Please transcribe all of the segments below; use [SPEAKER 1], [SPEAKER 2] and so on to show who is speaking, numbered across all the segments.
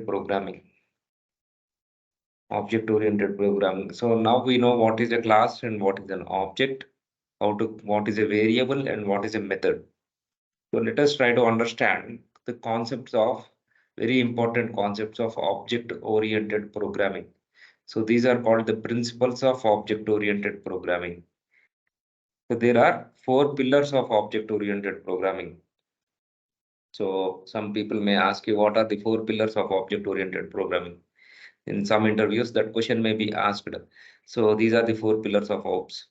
[SPEAKER 1] programming. Object-oriented programming. So now we know what is a class and what is an object, what is a variable and what is a method. So let us try to understand the concepts of very important concepts of object-oriented programming. So these are called the principles of object-oriented programming. So there are four pillars of object-oriented programming. So some people may ask you, what are the four pillars of object-oriented programming? In some interviews, that question may be asked. So these are the four pillars of OPS: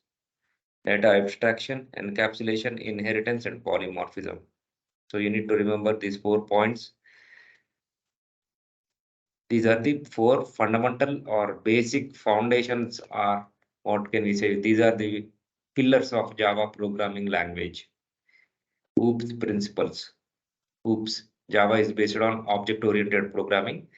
[SPEAKER 1] data abstraction, encapsulation, inheritance, and polymorphism. So you need to remember these 4 points. These are the four fundamental or basic foundations, or what can we say? These are the pillars of Java programming language. OOPS principles. OOPS. Java is based on object-oriented programming.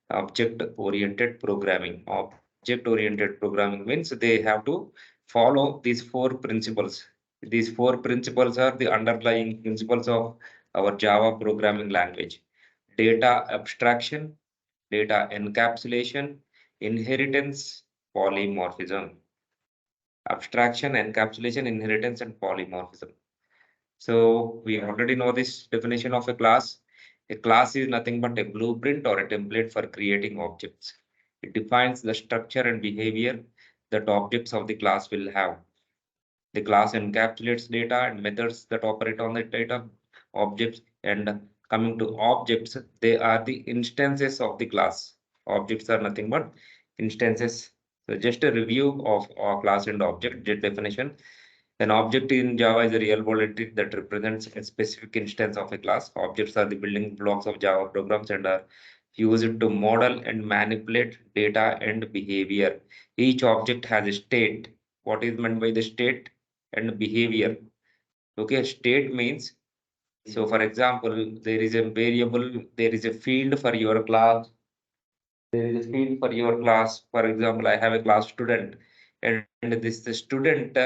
[SPEAKER 1] Object-oriented programming. Object-oriented programming means they have to follow these four principles. These four principles are the underlying principles of our Java programming language: data abstraction, data encapsulation, inheritance, polymorphism. Abstraction, encapsulation, inheritance, and polymorphism. So we already know this definition of a class. A class is nothing but a blueprint or a template for creating objects. It defines the structure and behavior that objects of the class will have. The class encapsulates data and methods that operate on the data objects. And coming to objects, they are the instances of the class. Objects are nothing but instances. So just a review of our class and object definition. An object in Java is a real-world entity that represents a specific instance of a class. Objects are the building blocks of Java programs and are used to model and manipulate data and behavior. Each object has a state. What is meant by the state and behavior? Okay, state means, so for example, there is a variable, there is a field for your class. There is a field for your class. For example, I have a class student, and this the student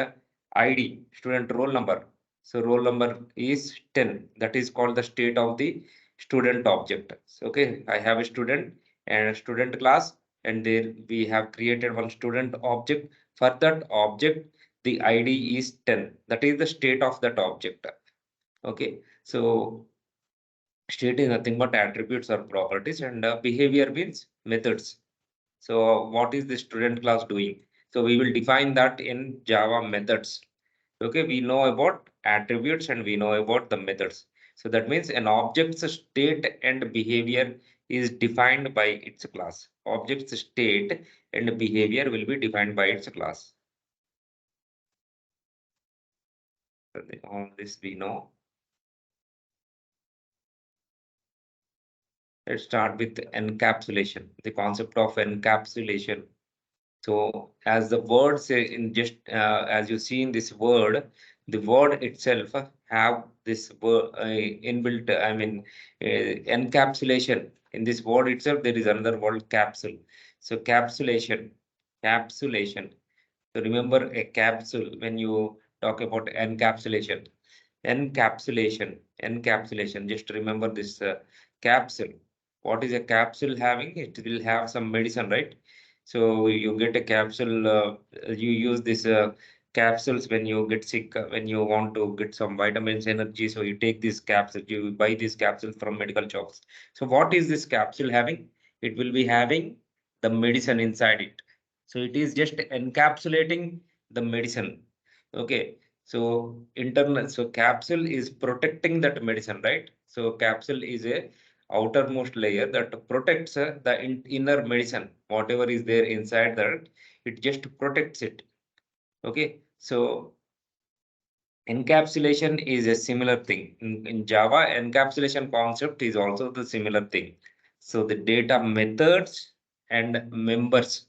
[SPEAKER 1] ID, student roll number. So roll number is 10. That is called the state of the student object. So, okay, I have a student and a student class, and there we have created one student object. For that object, the ID is 10. That is the state of that object. Okay, so state is nothing but attributes or properties, and behavior means methods. So what is the student class doing? So we will define that in Java methods. Okay, we know about attributes and we know about the methods. So that means an object's state and behavior is defined by its class. Object's state and behavior will be defined by its class. All this we know. Let's start with encapsulation, the concept of encapsulation. So as the word say in just as you see in this word, the word itself have this word inbuilt, I mean, encapsulation. In this word itself, there is another word, capsule. So capsulation. So remember a capsule when you talk about encapsulation. Just remember this capsule. What is a capsule having? It will have some medicine, right? So you get a capsule, you use this capsules when you get sick, when you want to get some vitamins, energy. So you take this capsule, you buy these capsules from medical shops. So what is this capsule having? It will be having the medicine inside it. So it is just encapsulating the medicine. Okay. So internal, so capsule is protecting that medicine, right? So capsule is a outermost layer that protects the inner medicine, whatever is there inside that, it just protects it. Okay, so encapsulation is a similar thing. In Java, encapsulation concept is also the similar thing. So the data methods and members.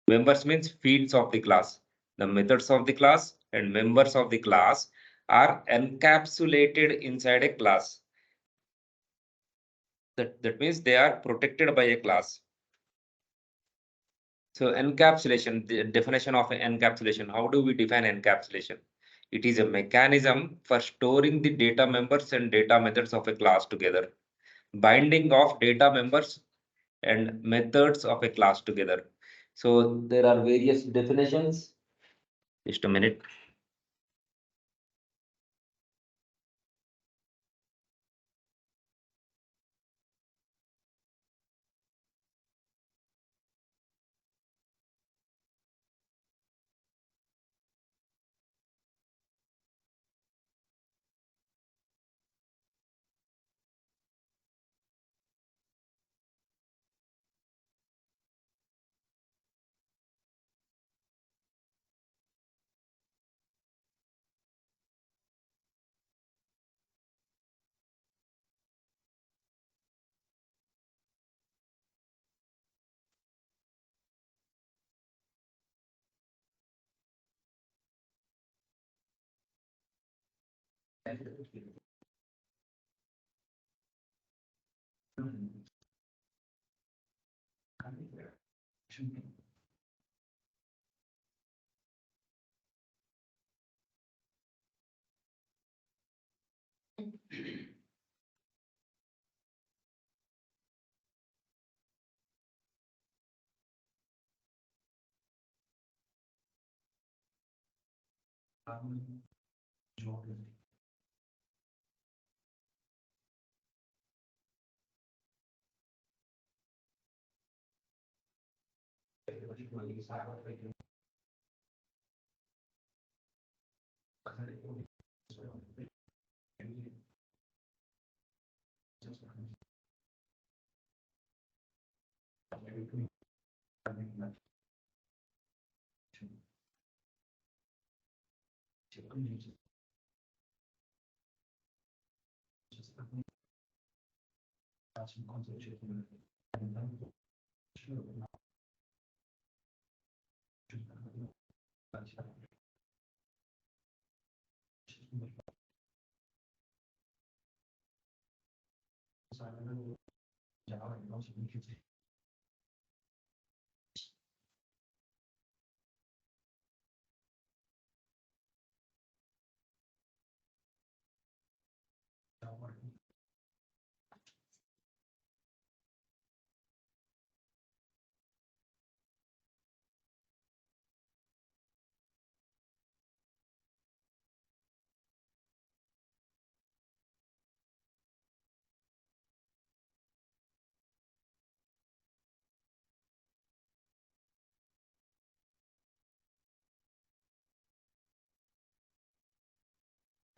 [SPEAKER 1] Members means fields of the class. The methods of the class and members of the class are encapsulated inside a class. That means they are protected by a class. So encapsulation, the definition of encapsulation, how do we define encapsulation? It is a mechanism for storing the data members and data methods of a class together. Binding of data members and methods of a class together. So there are various definitions. Just a minute.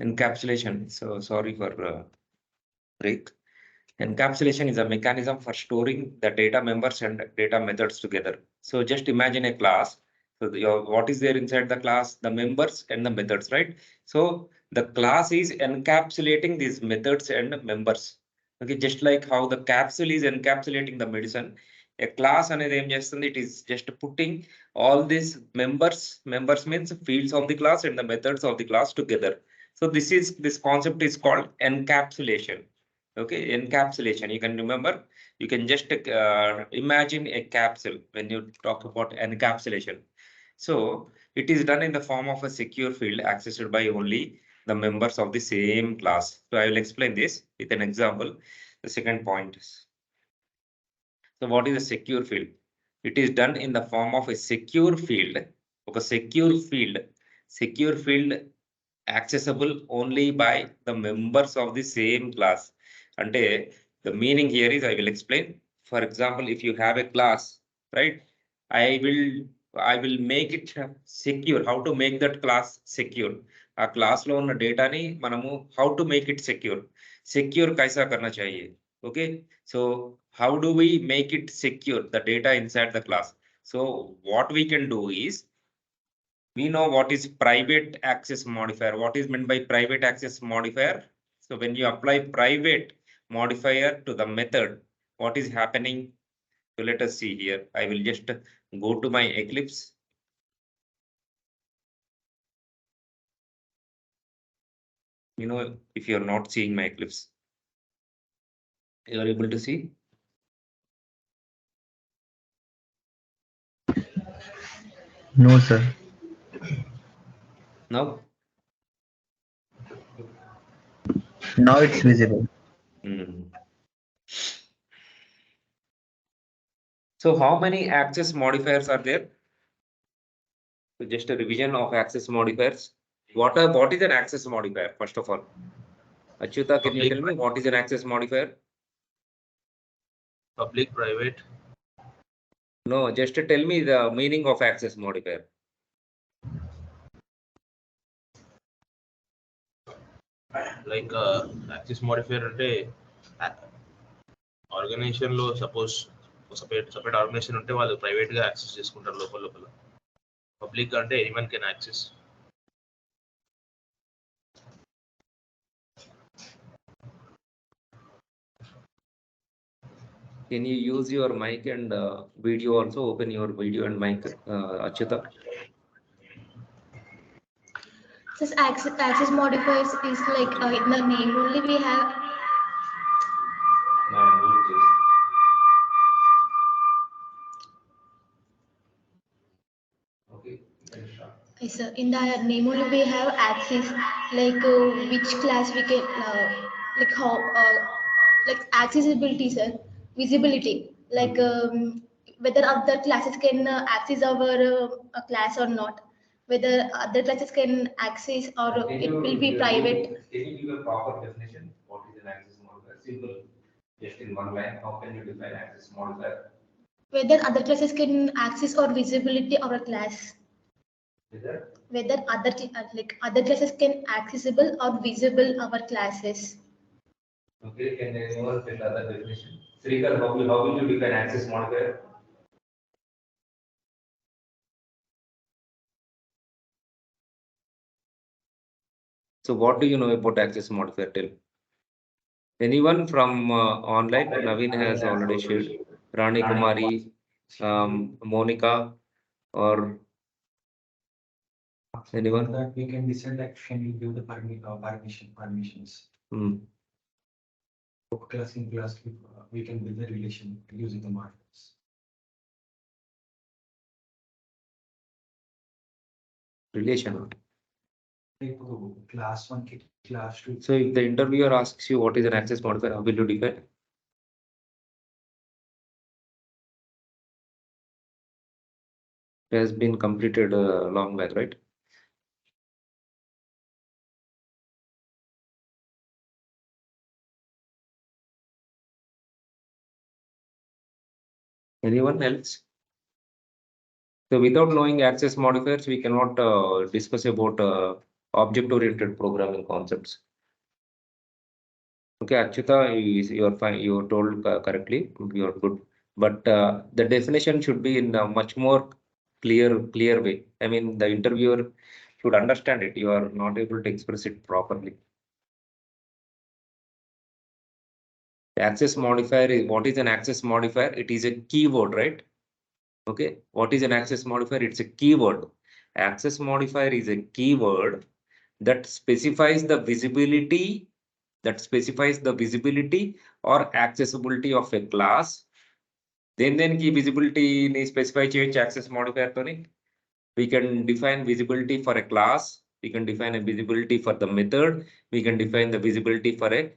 [SPEAKER 1] Encapsulation. So sorry for break. Encapsulation is a mechanism for storing the data members and data methods together. So just imagine a class. So what is there inside the class? The members and the methods, right? So the class is encapsulating these methods and members. Okay, just like how the capsule is encapsulating the medicine, a class అనేది ఏం చేస్తుంది? It is just putting all these members means fields of the class and the methods of the class together. So this concept is called encapsulation. Okay, encapsulation. You can remember, you can just imagine a capsule when you talk about encapsulation. So it is done in the form of a secure field accessed by only the members of the same class. So I will explain this with an example. The second point is, so what is a secure field? It is done in the form of a secure field. Okay, secure field accessible only by the members of the same class. Ante, the meaning here is, I will explain. For example, if you have a class, right? I will I will make it secure. How to make that class secure? A class లో ఉన్న డేటాని మనము how to make it secure. Secure kaisa karna chahiye. Okay. So how do we make it secure, the data inside the class? So what we can do is, we know what is private access modifier. What is meant by private access modifier? So when you apply private modifier to the method, what is happening? So let us see here. I will just go to my Eclipse. You know, if you're not seeing my Eclipse, you are able to see
[SPEAKER 2] No, sir.
[SPEAKER 1] now.
[SPEAKER 2] Now it's visible.
[SPEAKER 1] Hmm. So how many access modifiers are there? So just a revision of access modifiers. What is an access modifier, first of all? Achyuta, can you
[SPEAKER 3] Public,
[SPEAKER 1] tell me what is an access modifier?
[SPEAKER 3] public, private,
[SPEAKER 1] No, just tell me the meaning of access modifier.
[SPEAKER 3] like access modifier అంటే organisation లో suppose separate organisation ఉంటే వాళ్ళు private గా access చేసుకుంటారు లోపల లోపల. Public అంటే anyone can access.
[SPEAKER 1] Can you use your mic and video also? Open your video and mic, Achyuta.
[SPEAKER 4] This access modifiers is like in the name only we have.
[SPEAKER 1] Okay.
[SPEAKER 4] Yes, sir. In the name only we have access, like which class we can, like how, like accessibility, sir, visibility, like whether other classes can access our class or not, whether other classes can access or it will be private.
[SPEAKER 1] Can you give a proper definition? What is an access modifier? Simple, just in one line. How can you define access modifier?
[SPEAKER 4] Whether other classes can access or visibility our class. Whether other like other classes can accessible or visible our classes.
[SPEAKER 1] Okay, can anyone tell other definition? Srikar, how will you define access modifier? So what do you know about access modifier? Tell. Anyone from online? Naveen has already shared. Rani Kumari, Monica, or anyone?
[SPEAKER 2] That we can decide like can we give the permissions. Class in class, we can build the relation using the markers.
[SPEAKER 1] Relation.
[SPEAKER 2] Like class 1 ki class 2.
[SPEAKER 1] So if the interviewer asks you what is an access modifier, how will you define? It has been completed a long back, right? Anyone else? So without knowing access modifiers, we cannot discuss about object-oriented programming concepts. Okay, Achyuta, you are fine. You told correctly. You are good. But the definition should be in a much more clear way. I mean, the interviewer should understand it. You are not able to express it properly. The access modifier is, what is an access modifier? It is a keyword, right? Okay, what is an access modifier? It's a keyword. Access modifier is a keyword that specifies the visibility or accessibility of a class. Then key visibility ni specify change access modifier toni. We can define visibility for a class. We can define a visibility for the method. We can define the visibility for a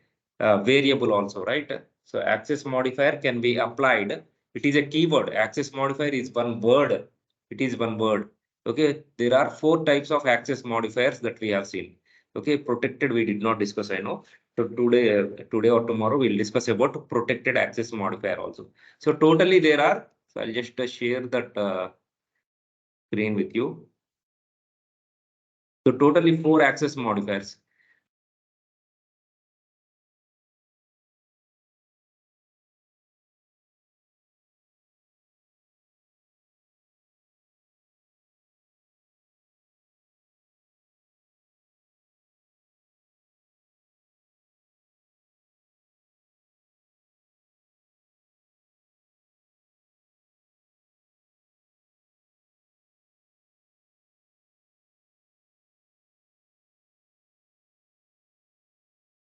[SPEAKER 1] variable also, right? So access modifier can be applied. It is a keyword. Access modifier is one word. It is one word. Okay, there are 4 types of access modifiers that we have seen. Okay, protected we did not discuss, I know. So today or tomorrow we'll discuss about protected access modifier also. So totally there are. So I'll just share that screen with you. So totally 4 access modifiers.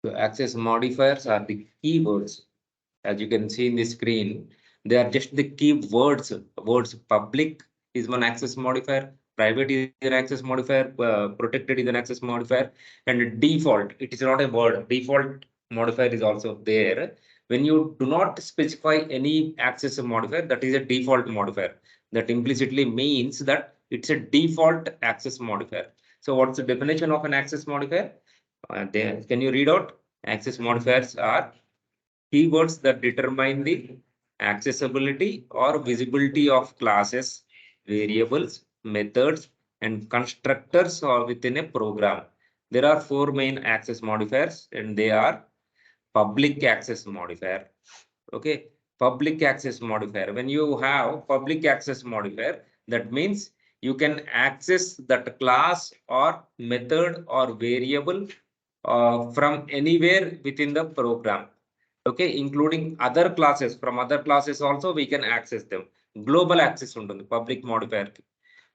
[SPEAKER 1] So access modifiers are the keywords. As you can see in the screen, they are just the keywords. Words public is one access modifier, private is an access modifier, protected is an access modifier, and default, it is not a word. Default modifier is also there. When you do not specify any access modifier, that is a default modifier. That implicitly means that it's a default access modifier. So what's the definition of an access modifier? There, can you read out? Access modifiers are keywords that determine the accessibility or visibility of classes, variables, methods, and constructors or within a program. There are four main access modifiers, and they are public access modifier. Okay, public access modifier. When you have public access modifier, that means you can access that class or method or variable from anywhere within the program. Okay, including other classes. From other classes also we can access them. Global access ఉంటుంది public modifier.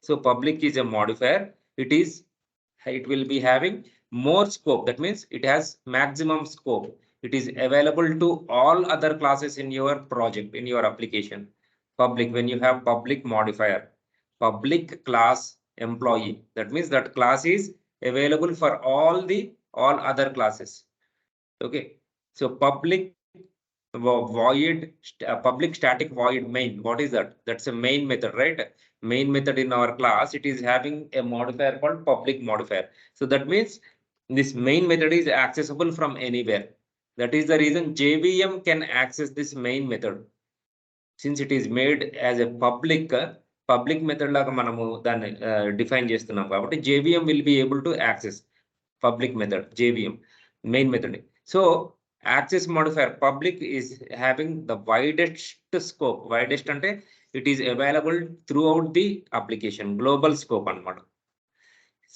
[SPEAKER 1] So public is a modifier. It will be having more scope. That means it has maximum scope. It is available to all other classes in your project, in your application. Public, when you have public modifier, public class employee, that means that class is available for all other classes. Okay, so public void, public static void main. What is that? That's a main method, right? Main method in our class, it is having a modifier called public modifier. So that means this main method is accessible from anywhere. That is the reason JVM can access this main method. Since it is made as a public method లాగా మనము దాన్ని define చేస్తున్నాం కాబట్టి JVM will be able to access public method, JVM, main method. So access modifier public is having the widest scope. Widest ante it is available throughout the application, global scope anamata.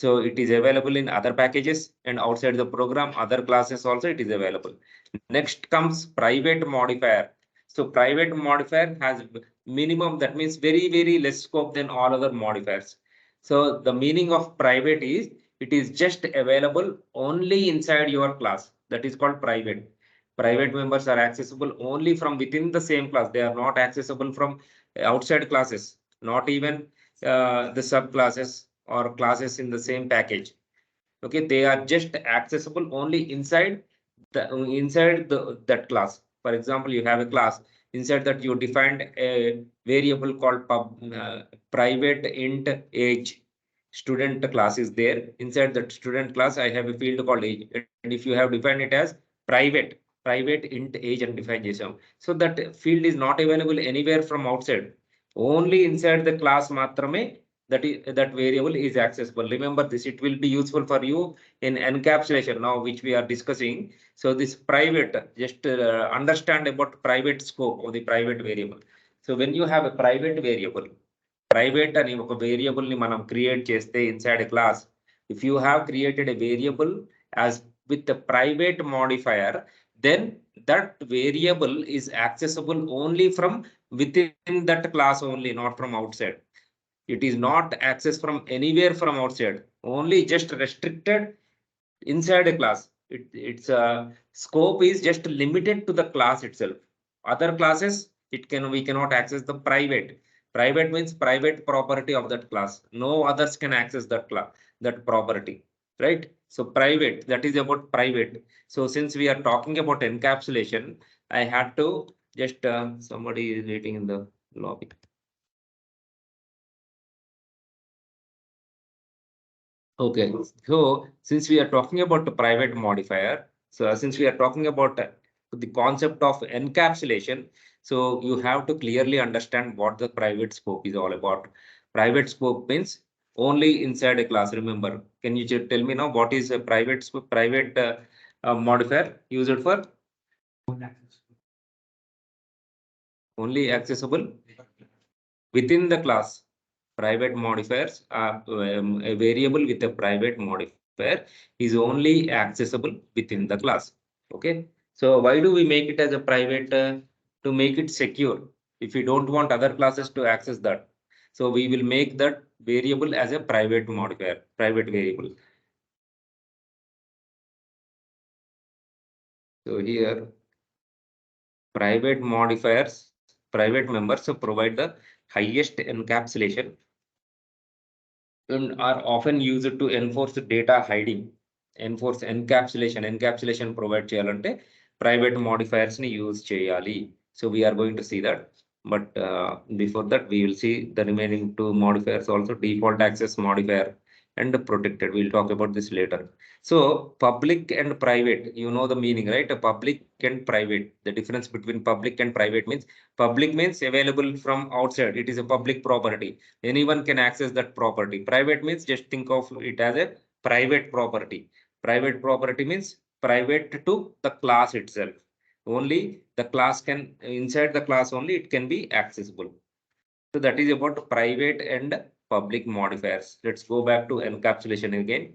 [SPEAKER 1] So it is available in other packages and outside the program, other classes also it is available. Next comes private modifier. So private modifier has minimum, that means very less scope than all other modifiers. So the meaning of private is it is just available only inside your class. That is called private. Private members are accessible only from within the same class. They are not accessible from outside classes, not even the subclasses or classes in the same package. Okay, they are just accessible only inside that class. For example, you have a class, inside that you defined a variable called private int age. Student class is there. Inside that student class I have a field called age, and if you have defined it as private int age and define JSON, so that field is not available anywhere from outside. Only inside the class matrame that variable is accessible. Remember this, it will be useful for you in encapsulation now, which we are discussing. So this private, just understand about private scope of the private variable. So when you have a private variable, private అని ఒక variable ని మనం create చేస్తే inside a class, if you have created a variable as with the private modifier, then that variable is accessible only from within that class only, not from outside. It is not accessed from anywhere from outside, only just restricted inside a class. Its scope is just limited to the class itself. Other classes, we cannot access the private. Private means private property of that class. No others can access that property, right? So private, that is about private. So since we are talking about encapsulation, I had to just somebody is waiting in the lobby. Okay, so since we are talking about the private modifier, so since we are talking about the concept of encapsulation, so you have to clearly understand what the private scope is all about. Private scope means only inside a class. Remember, can you just tell me now what is a private modifier used for? Only accessible within the class. Private modifiers are a variable with a private modifier is only accessible within the class. Okay, so why do we make it as a private? To make it secure. If we don't want other classes to access that, so we will make that variable as a private modifier, private variable. So here private modifiers, private members provide the highest encapsulation and are often used to enforce data hiding, enforce encapsulation. Encapsulation provide చేయాలంటే private modifiers ni use cheyali. So we are going to see that. But before that, we will see the remaining two modifiers also, default access modifier and protected. We'll talk about this later. So public and private, you know the meaning, right? Public and private. The difference between public and private means public means available from outside. It is a public property. Anyone can access that property. Private means just think of it as a private property. Private property means private to the class itself. Only the class can, inside the class only it can be accessible. So that is about private and public modifiers. Let's go back to encapsulation again.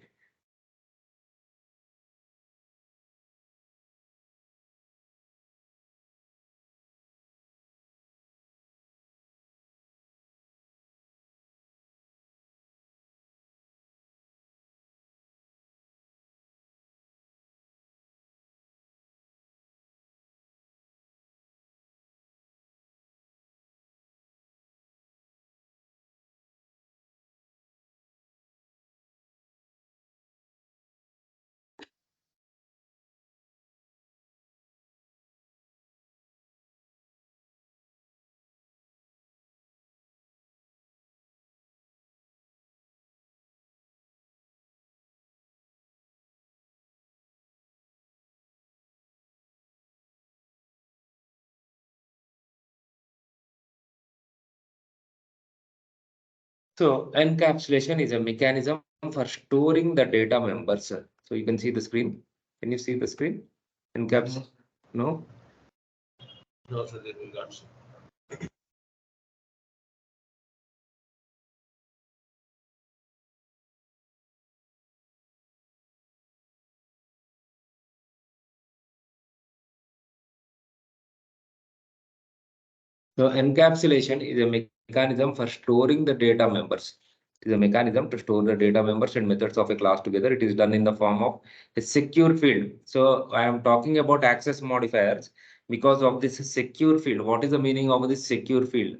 [SPEAKER 1] So encapsulation is a mechanism for storing the data members. So you can see the screen. Can you see the screen? Encaps? No?
[SPEAKER 3] No, sir, there we got.
[SPEAKER 1] So encapsulation is a mechanism for storing the data members. It is a mechanism to store the data members and methods of a class together. It is done in the form of a secure field. So I am talking about access modifiers because of this secure field. What is the meaning of this secure field?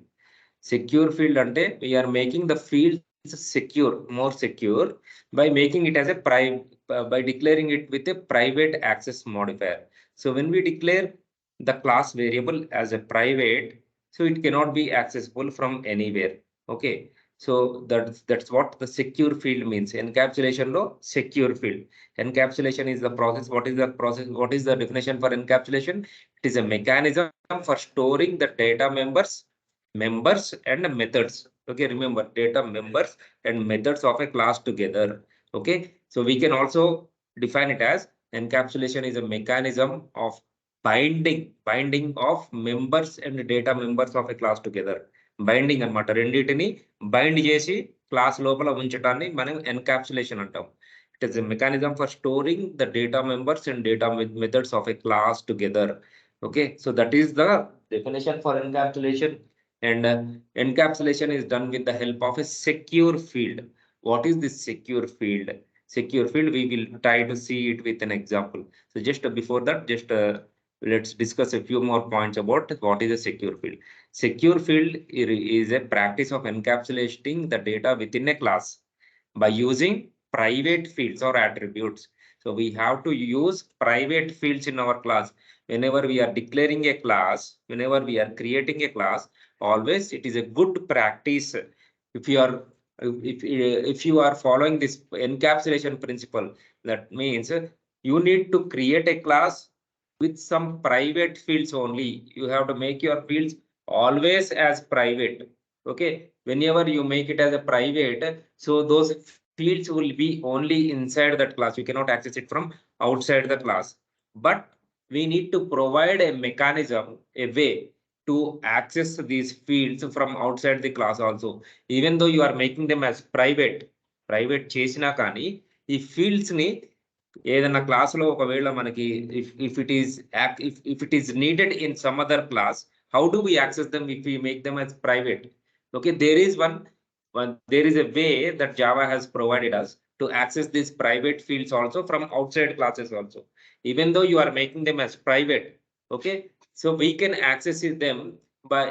[SPEAKER 1] Secure field ante we are making the fields secure, more secure by making it as a by declaring it with a private access modifier. So when we declare the class variable as a private, so it cannot be accessible from anywhere. Okay. So that's what the secure field means. Encapsulation law, secure field. Encapsulation is the process. What is the process? What is the definition for encapsulation? It is a mechanism for storing the data members and methods. Okay, remember data members and methods of a class together. Okay, so we can also define it as encapsulation is a mechanism of binding of members and data members of a class together. Binding అనమాట, రెండింటిని bind చేసి class లోపల ఉంచడాన్ని మనం encapsulation అంటాం. It is a mechanism for storing the data members and data methods of a class together. Okay, so that is the definition for encapsulation. And encapsulation is done with the help of a secure field. What is this secure field? Secure field, we will try to see it with an example. So just before that, just let's discuss a few more points about what is a secure field. Secure field is a practice of encapsulating the data within a class by using private fields or attributes. So we have to use private fields in our class. Whenever we are declaring a class, whenever we are creating a class, always it is a good practice. If you are if you are following this encapsulation principle, that means you need to create a class with some private fields only. You have to make your fields always as private. Okay, whenever you make it as a private, so those fields will be only inside that class. You cannot access it from outside the class. But we need to provide a mechanism, a way to access these fields from outside the class also. Even though you are making them as private చేసినా కానీ ఈ fields ని ఏదైనా class లో ఒకవేళ మనకి if it is needed in some other class, how do we access them if we make them as private? Okay, there is there is a way that Java has provided us to access these private fields also from outside classes also, even though you are making them as private. Okay, so we can access them by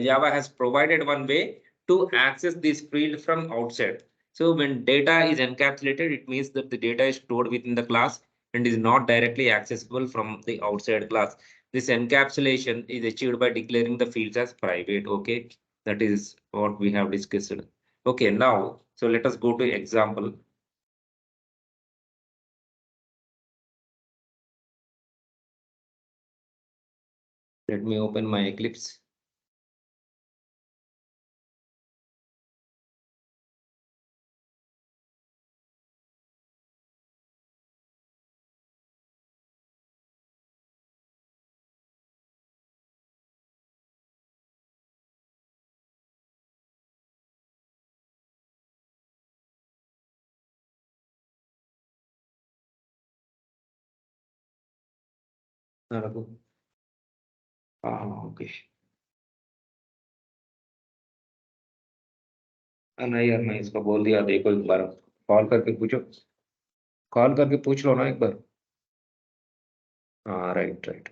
[SPEAKER 1] Java has provided one way to access this field from outside. So when data is encapsulated, it means that the data is stored within the class and is not directly accessible from the outside class. This encapsulation is achieved by declaring the fields as private. Okay, that is what we have discussed. Okay, now, so let us go to example. Let me open my Eclipse. Okay. नहीं यार मैं इसको बोल दिया, देखो एक बार call करके पूछो, कॉल करके पूछ लो ना एक बार. हाँ, राइट राइट.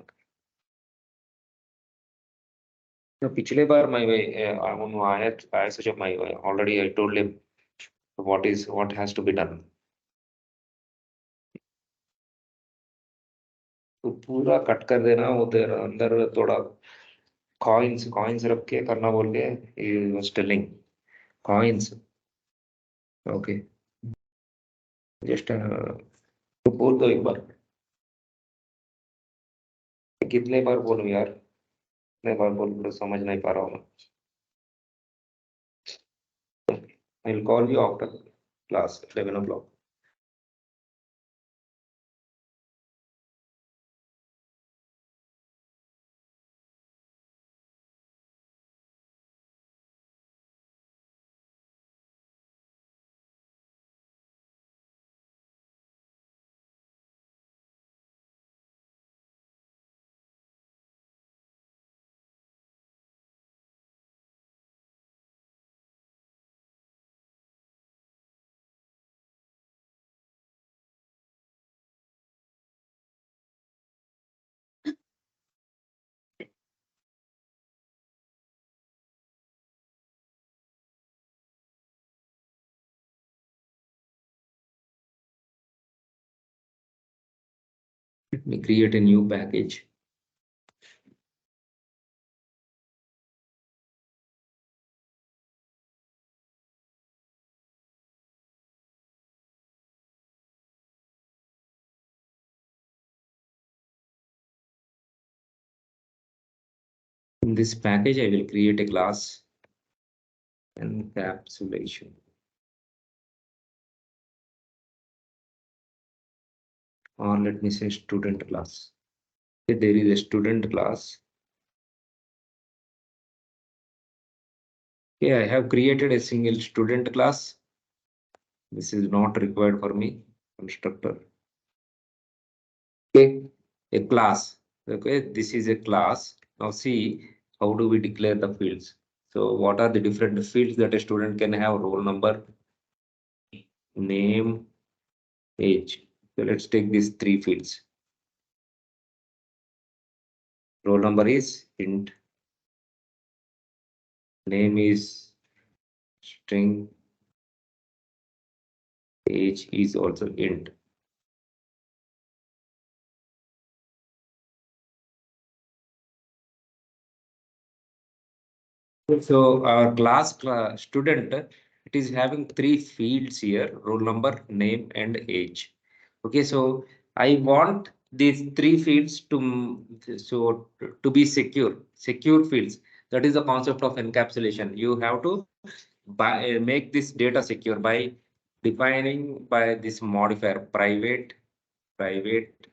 [SPEAKER 1] तो पिछले बार मैं आया जब मैं already I told him what has to be done. तो पूरा कट कर देना उधर अंदर थोड़ा कॉइन्स रख के करना बोल के he was telling coins. Okay, just तो बोल दो एक बार. कितने बार बोलूं यार, कितने बार बोलूं, तो समझ नहीं पा रहा हूँ मैं. I will call you after class 11 o'clock. Let me create a new package. In this package, I will create a class encapsulation. Or let me say student class. Okay, there is a student class. Okay, I have created a single student class. This is not required for me. Constructor. Okay, a class. Okay, this is a class. Now see, how do we declare the fields? So what are the different fields that a student can have? Roll number, name, age. So let's take these three fields. Roll number is int, name is string, age is also int. So our class student, it is having three fields here: roll number, name, and age. Okay, so I want these three fields to be secure fields. That is the concept of encapsulation. You have to make this data secure by defining by this modifier private, private,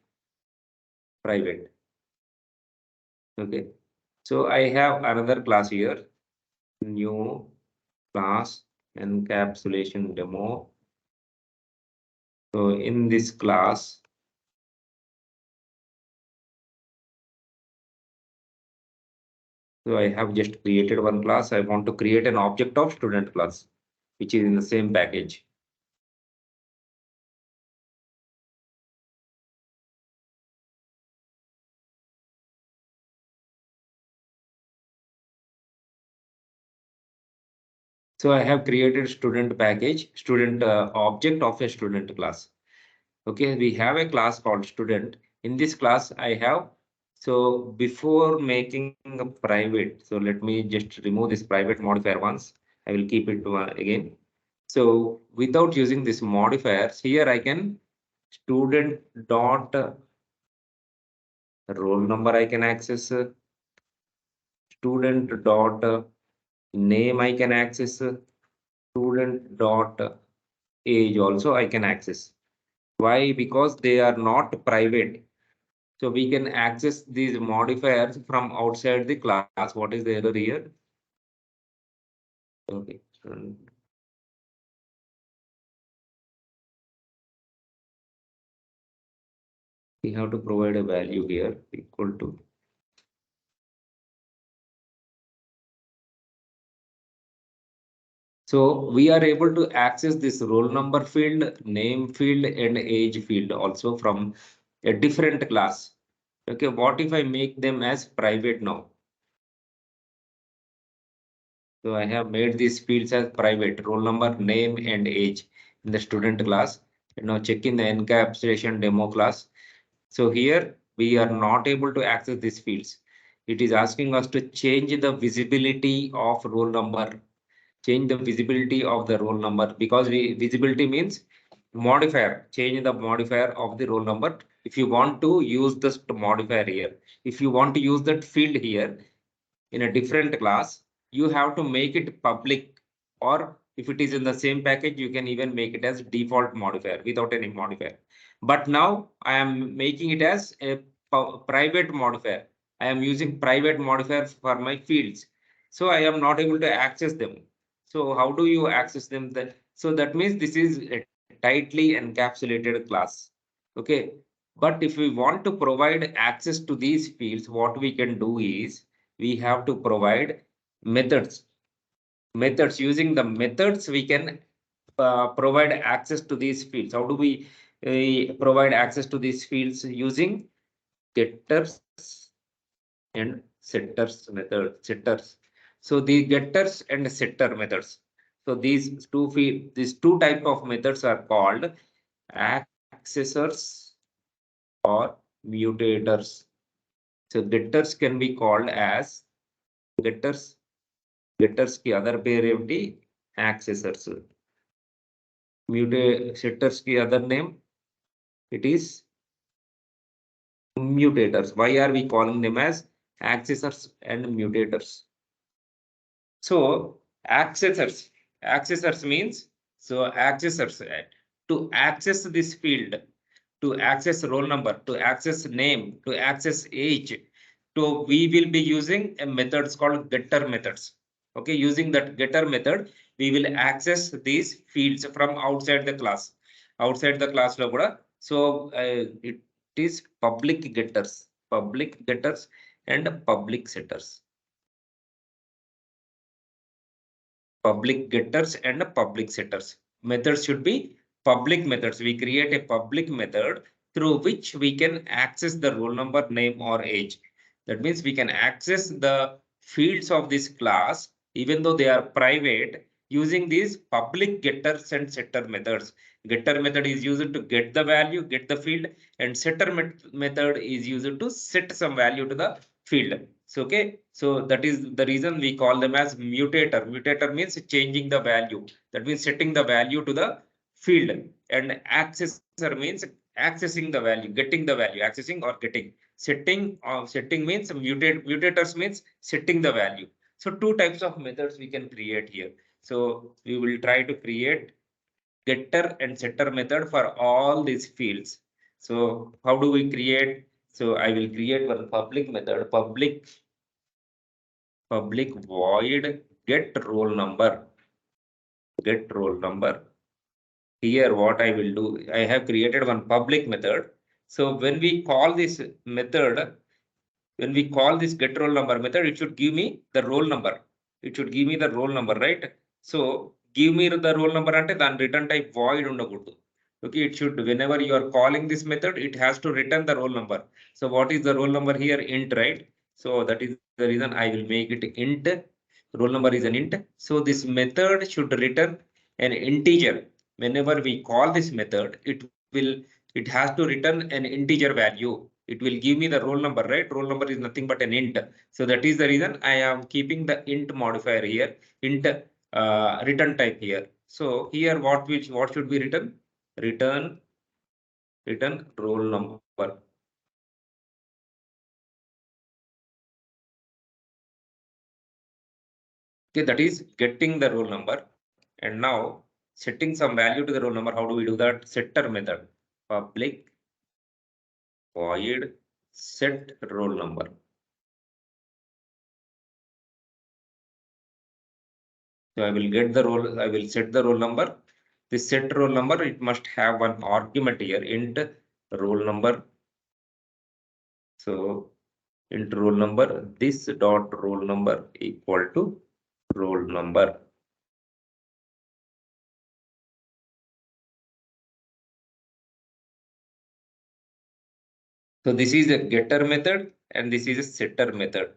[SPEAKER 1] private. Okay, so I have another class here, new class encapsulation demo. So in this class, so I have just created one class. I want to create an object of student class, which is in the same package. So I have created student package, student object of a student class. Okay, we have a class called student. In this class, I have, so before making a private, so let me just remove this private modifier once. I will keep it again. So without using this modifiers, here I can student dot roll number I can access, student dot name I can access, student dot age also I can access. Why? Because they are not private. So we can access these modifiers from outside the class. What is the error here? Okay. We have to provide a value here equal to. So we are able to access this roll number field, name field, and age field also from a different class. Okay, what if I make them as private now? So I have made these fields as private, roll number, name, and age in the student class. And now check in the encapsulation demo class. So here we are not able to access these fields. It is asking us to change the visibility of roll number, change the visibility of the roll number, because visibility means modifier, change the modifier of the roll number. If you want to use this modifier here, if you want to use that field here, in a different class, you have to make it public, or if it is in the same package, you can even make it as default modifier without any modifier. But now I am making it as a private modifier. I am using private modifier for my fields. So I am not able to access them. So how do you access them? So that means this is a tightly encapsulated class. Okay. But if we want to provide access to these fields, what we can do is we have to provide methods. Methods, using the methods, we can provide access to these fields. How do we provide access to these fields? Using getters and setters method. Setters. So the getters and setter methods. So these two type of methods are called accessors or mutators. So getters can be called as getters. Getters की other pair of the accessors. Setters की other name, it is mutators. Why are we calling them as accessors and mutators? So accessors means, so accessors, to access this field, to access roll number, to access name, to access age, to we will be using a methods called getter methods. Okay, using that getter method, we will access these fields from outside the class. Outside the class lo kuda. So it is public getters and public setters. Public getters and public setters. Methods should be public methods. We create a public method through which we can access the roll number, name, or age. That means we can access the fields of this class, even though they are private, using these public getters and setter methods. Getter method is used to get the value, get the field, and setter method is used to set some value to the field. So, okay, so that is the reason we call them as mutator. Mutator means changing the value. That means setting the value to the field. And accessor means accessing the value, getting the value, accessing or getting. Setting means mutators means setting the value. So two types of methods we can create here. So we will try to create getter and setter method for all these fields. So how do we create? So I will create one public method, public void get roll number. Get roll number. Here what I will do, I have created one public method. So when we call this method, when we call this get roll number method, it should give me the roll number. It should give me the roll number, right? So give me the roll number ante then return type void undakudu. Okay, it should, whenever you are calling this method, it has to return the roll number. So what is the roll number here? Int, right? So that is the reason I will make it int. Roll number is an int. So this method should return an integer. Whenever we call this method, it will it has to return an integer value. It will give me the roll number, right? Roll number is nothing but an int. So that is the reason I am keeping the int modifier here, int return type here. So here what should be written? Return roll number. Okay, that is getting the roll number. And now setting some value to the roll number. How do we do that? Setter method. Public void set roll number. So I will get the roll, I will set the roll number. This set roll number, it must have one argument here, int roll number. So int roll number, this dot roll number equal to roll number. So this is a getter method and this is a setter method.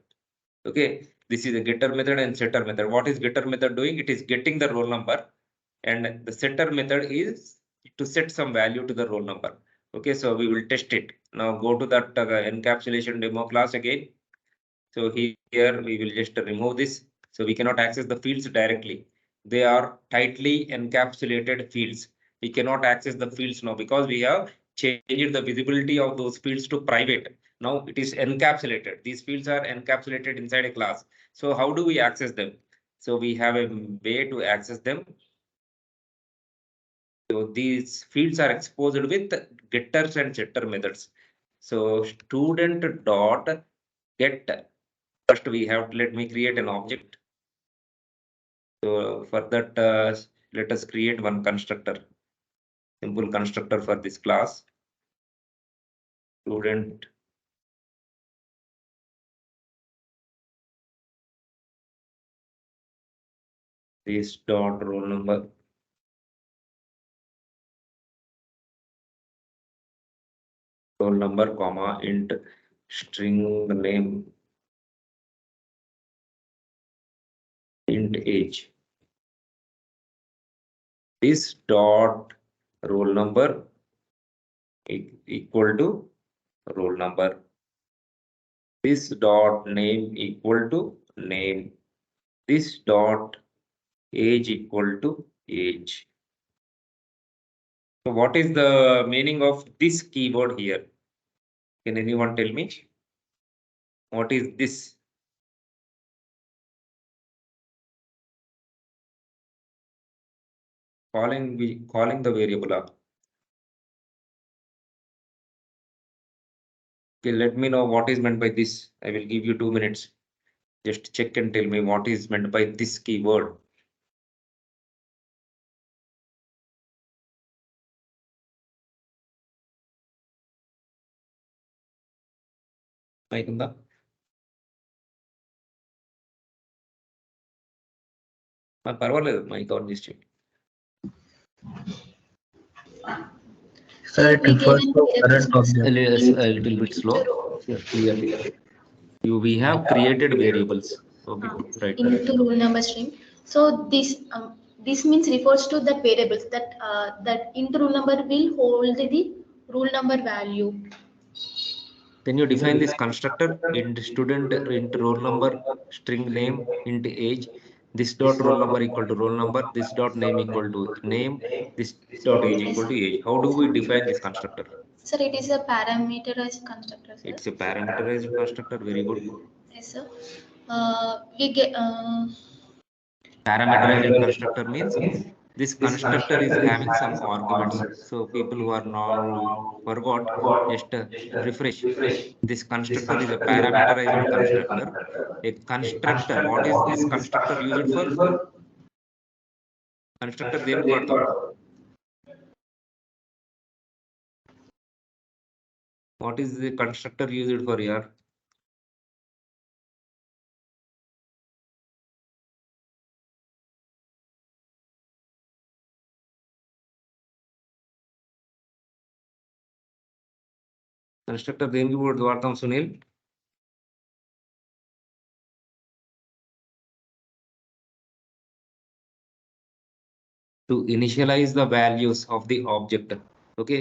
[SPEAKER 1] Okay, this is a getter method and setter method. What is getter method doing? It is getting the roll number, and the setter method is to set some value to the roll number. Okay, so we will test it. Now go to that encapsulation demo class again. So here we will just remove this. So we cannot access the fields directly. They are tightly encapsulated fields. We cannot access the fields now because we have changed the visibility of those fields to private. Now it is encapsulated. These fields are encapsulated inside a class. So how do we access them? So we have a way to access them. So these fields are exposed with getters and setter methods. So student dot get. First we have, let me create an object. So for that, let us create one constructor, simple constructor for this class. Student this dot roll number. Roll number, comma, int string name, int age. This dot roll number equal to roll number. This dot name equal to name. This dot age equal to age. So what is the meaning of this keyword here? Can anyone tell me? What is this? Calling the variable up. Okay, let me know what is meant by this. I will give you 2 minutes. Just check and tell me what is meant by this keyword. Aikunda? పర్వాలేదు mic on చేసి చెప్పు.
[SPEAKER 5] Sir, it refers to current object.
[SPEAKER 1] A little bit slow. Here, clearly. We have created variables. Okay, right.
[SPEAKER 4] Into roll number string. So this means refers to that variables that int roll number will hold the roll number value.
[SPEAKER 1] Then you define this constructor int student, int roll number, string name, int age. This dot roll number equal to roll number. This dot name equal to name. This dot age equal to age. How do we define this constructor?
[SPEAKER 4] Sir, it is a parameterized constructor, sir.
[SPEAKER 1] It's a parameterized constructor. Very good.
[SPEAKER 4] Yes, sir. We get
[SPEAKER 1] Parameterized constructor means this constructor is having some arguments. So people who are now forgot, just refresh. This constructor is a parameterized constructor. A constructor, what is this constructor used for? Constructor దేనికి వాడతాం? What is the constructor used for here? Constructor దేనికి వాడతాం Sunil? To initialize the values of the object. Okay,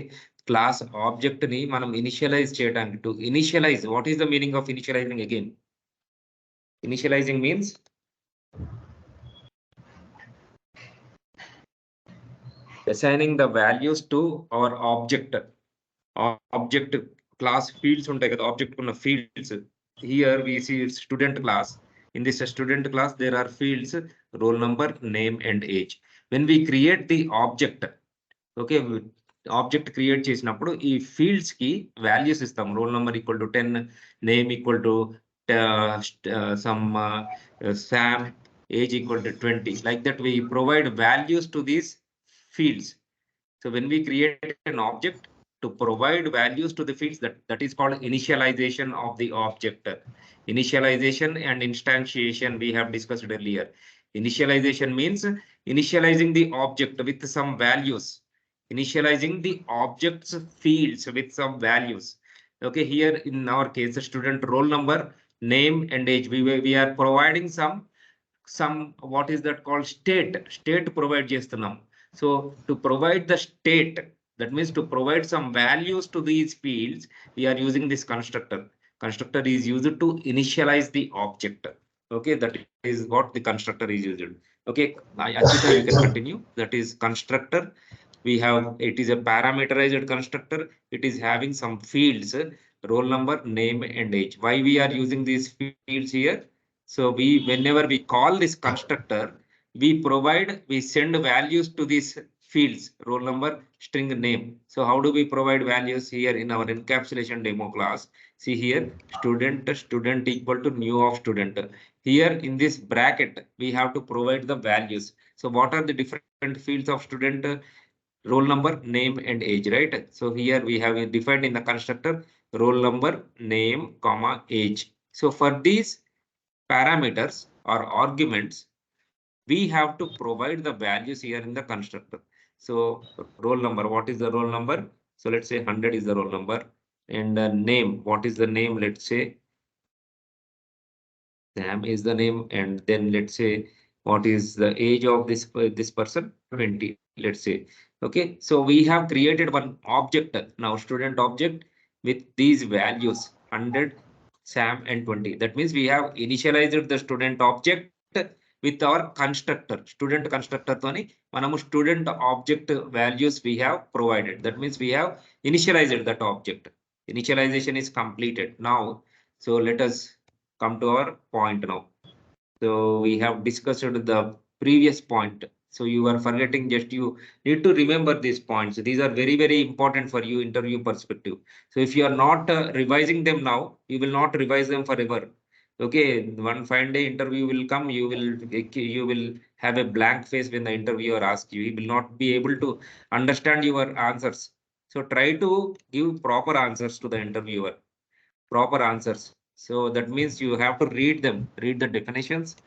[SPEAKER 1] class object ని మనం initialise చేయడానికి, to initialise, what is the meaning of initialising again? Initialising means assigning the values to our object. Object class fields ఉంటాయి కదా, object ఉన్న fields. Here we see student class. In this student class there are fields roll number, name and age. When we create the object, okay, object create చేసినప్పుడు ఈ fields కి values ఇస్తాం. Roll number equal to 10, name equal to some Sam, age equal to 20. Like that we provide values to these fields. So when we create an object to provide values to the fields, that is called initialization of the object. Initialization and instantiation we have discussed earlier. Initialization means initializing the object with some values, initializing the object's fields with some values. Okay, here in our case, student roll number, name and age, we are providing some what is that called, state provide చేస్తున్నాం. So to provide the state, that means to provide some values to these fields, we are using this constructor. Constructor is used to initialize the object. Okay, that is what the constructor is used. Okay, Achita, you can continue. That is constructor. We have, it is a parameterized constructor. It is having some fields, roll number, name and age. Why we are using these fields here? So whenever we call this constructor, we send values to these fields, roll number, string, name. So how do we provide values here in our encapsulation demo class? See here, student equal to new of student. Here in this bracket, we have to provide the values. So what are the different fields of student? Roll number, name and age, right? So here we have defined in the constructor roll number, name, comma, age. So for these parameters or arguments, we have to provide the values here in the constructor. So roll number, what is the roll number? So let's say 100 is the roll number. And name, what is the name? Let's say Sam is the name. And then let's say what is the age of this person? 20, let's say. Okay, so we have created one object now, student object, with these values 100, Sam and 20. That means we have initialized the student object with our constructor, student constructor toni manamu student object values we have provided. That means we have initialized that object. Initialization is completed now. So let us come to our point now. So we have discussed the previous point. So you are forgetting, just you need to remember these points. These are very, very important for you interview perspective. So if you are not revising them now, you will not revise them forever. Okay, one fine day interview will come, you will have a blank face when the interviewer asks you. He will not be able to understand your answers. So try to give proper answers to the interviewer. Proper answers. So that means you have to read them, read the definitions,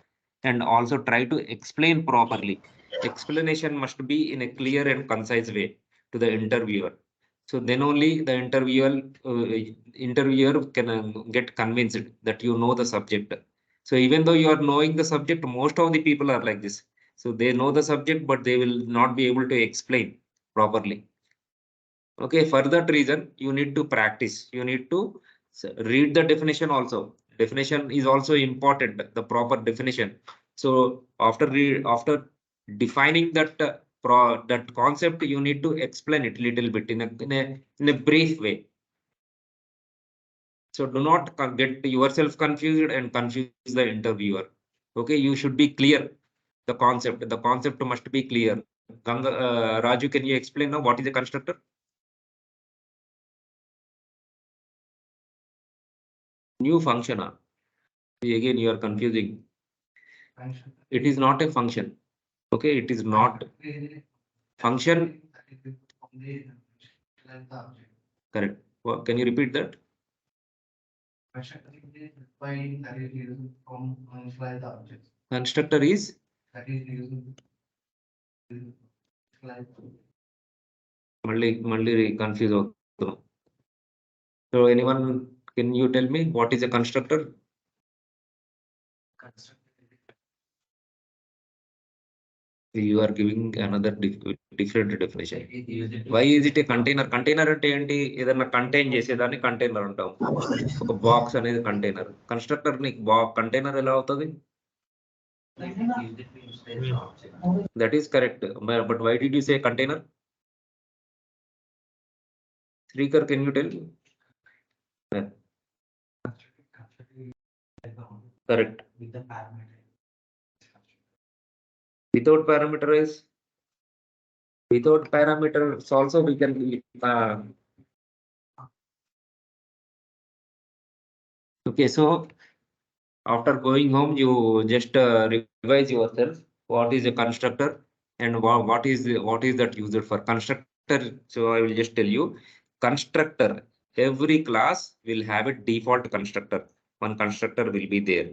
[SPEAKER 1] and also try to explain properly. Explanation must be in a clear and concise way to the interviewer. So then only the interviewer can get convinced that you know the subject. So even though you are knowing the subject, most of the people are like this. So they know the subject, but they will not be able to explain properly. Okay, for that reason, you need to practice. You need to read the definition also. Definition is also important, the proper definition. So after defining that that concept, you need to explain it little bit in a brief way. So do not get yourself confused and confuse the interviewer. Okay, you should be clear. The concept. The concept must be clear. Raju, can you explain now what is a constructor? New function. Again, you are confusing. It is not a function. Okay, it is not function. Correct. Well, can you repeat that? Constructor is confused. So anyone, can you tell me what is a constructor? You are giving another different definition. Why is it a container? Container అంటే ఏంటి? ఏదైనా contain చేసేదాన్ని container అంటాం. ఒక box అనేది container. Constructor నీకు container ఎలా అవుతుంది? That is correct. But why did you say container? Srikar, can you tell? Yeah. Correct.
[SPEAKER 2] With the parameter.
[SPEAKER 1] Without parameterize, without parameters also we can okay, so after going home you just revise yourself what is a constructor and what is that used for constructor. So I will just tell you, constructor, every class will have a default constructor. One constructor will be there,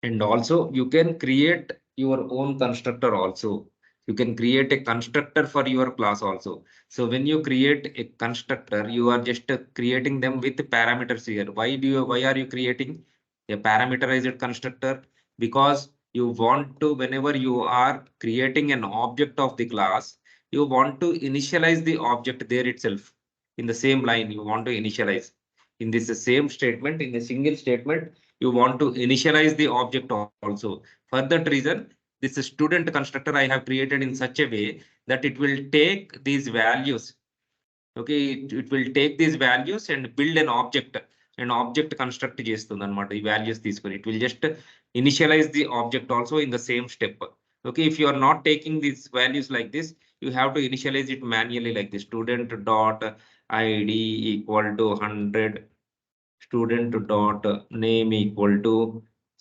[SPEAKER 1] and also you can create your own constructor also. You can create a constructor for your class also. So when you create a constructor, you are just creating them with parameters here. Why are you creating a parameterized constructor? Because you want to, whenever you are creating an object of the class, you want to initialize the object there itself. In the same line you want to initialize. In this same statement, in a single statement, you want to initialize the object also. For that reason, this student constructor I have created in such a way that it will take these values. Okay, it will take these values and build an object. An object construct చేస్తుంది అన్నమాట. ఈ values తీసుకొని it will just initialize the object also in the same step. Okay, if you are not taking these values like this, you have to initialize it manually like this. Student dot id equal to 100, student dot name equal to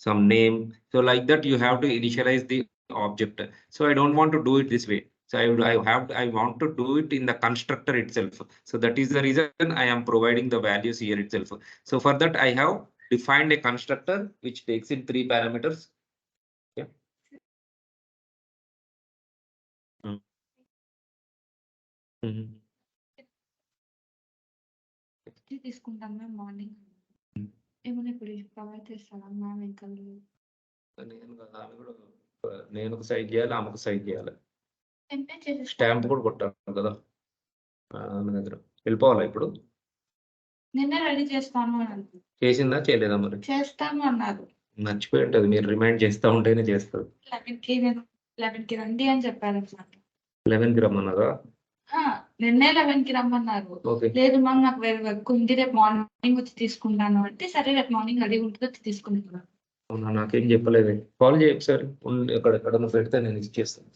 [SPEAKER 1] some name. So like that you have to initialize the object. So I don't want to do it this way. So I want to do it in the constructor itself. So that is the reason I am providing the values here itself. So for that I have defined a constructor which takes in 3 parameters. Yeah.
[SPEAKER 6] తీసుకుంటాం ma'am morning ఏమైనా ఇప్పుడు provide చేస్తారా ma'am ఇంకా
[SPEAKER 1] నేను కదా, ఆమె కూడా నేను ఒక సైడ్ చేయాలి, ఆమెకు సైడ్ చేయాలి.
[SPEAKER 6] టెంప్లెట్ చేసి
[SPEAKER 1] స్టాంప్ కూడా కొట్టాను కదా ఆమె దగ్గర. వెళ్ళిపోవాలా ఇప్పుడు?
[SPEAKER 6] నిన్నే రెడీ చేస్తాను అని
[SPEAKER 1] చేసిందా చేయలేదా? మరి
[SPEAKER 6] చేస్తాను అన్నారు.
[SPEAKER 1] మర్చిపోయి ఉంటది, మీరు రిమైండ్ చేస్తా ఉంటేనే చేస్తారు.
[SPEAKER 6] 11కి నేను 11కి రండి అని చెప్పారు సార్.
[SPEAKER 1] 11కి రమ్మన్నారా?
[SPEAKER 6] నిన్నే 11కి రమ్మన్నారు.
[SPEAKER 1] ఓకే.
[SPEAKER 6] లేదు మ్యామ్ నాకు వేరే వర్క్ ఉంది, రేపు మార్నింగ్ వచ్చి తీసుకుంటాను అంటే సరే రేపు మార్నింగ్ రెడీ ఉంటుంది వచ్చి తీసుకుంటాను.
[SPEAKER 1] అవునా, నాకేం చెప్పలేదు. కాల్ చేయి ఒకసారి, ఎక్కడ పెడితే నేను ఇచ్చేస్తాను.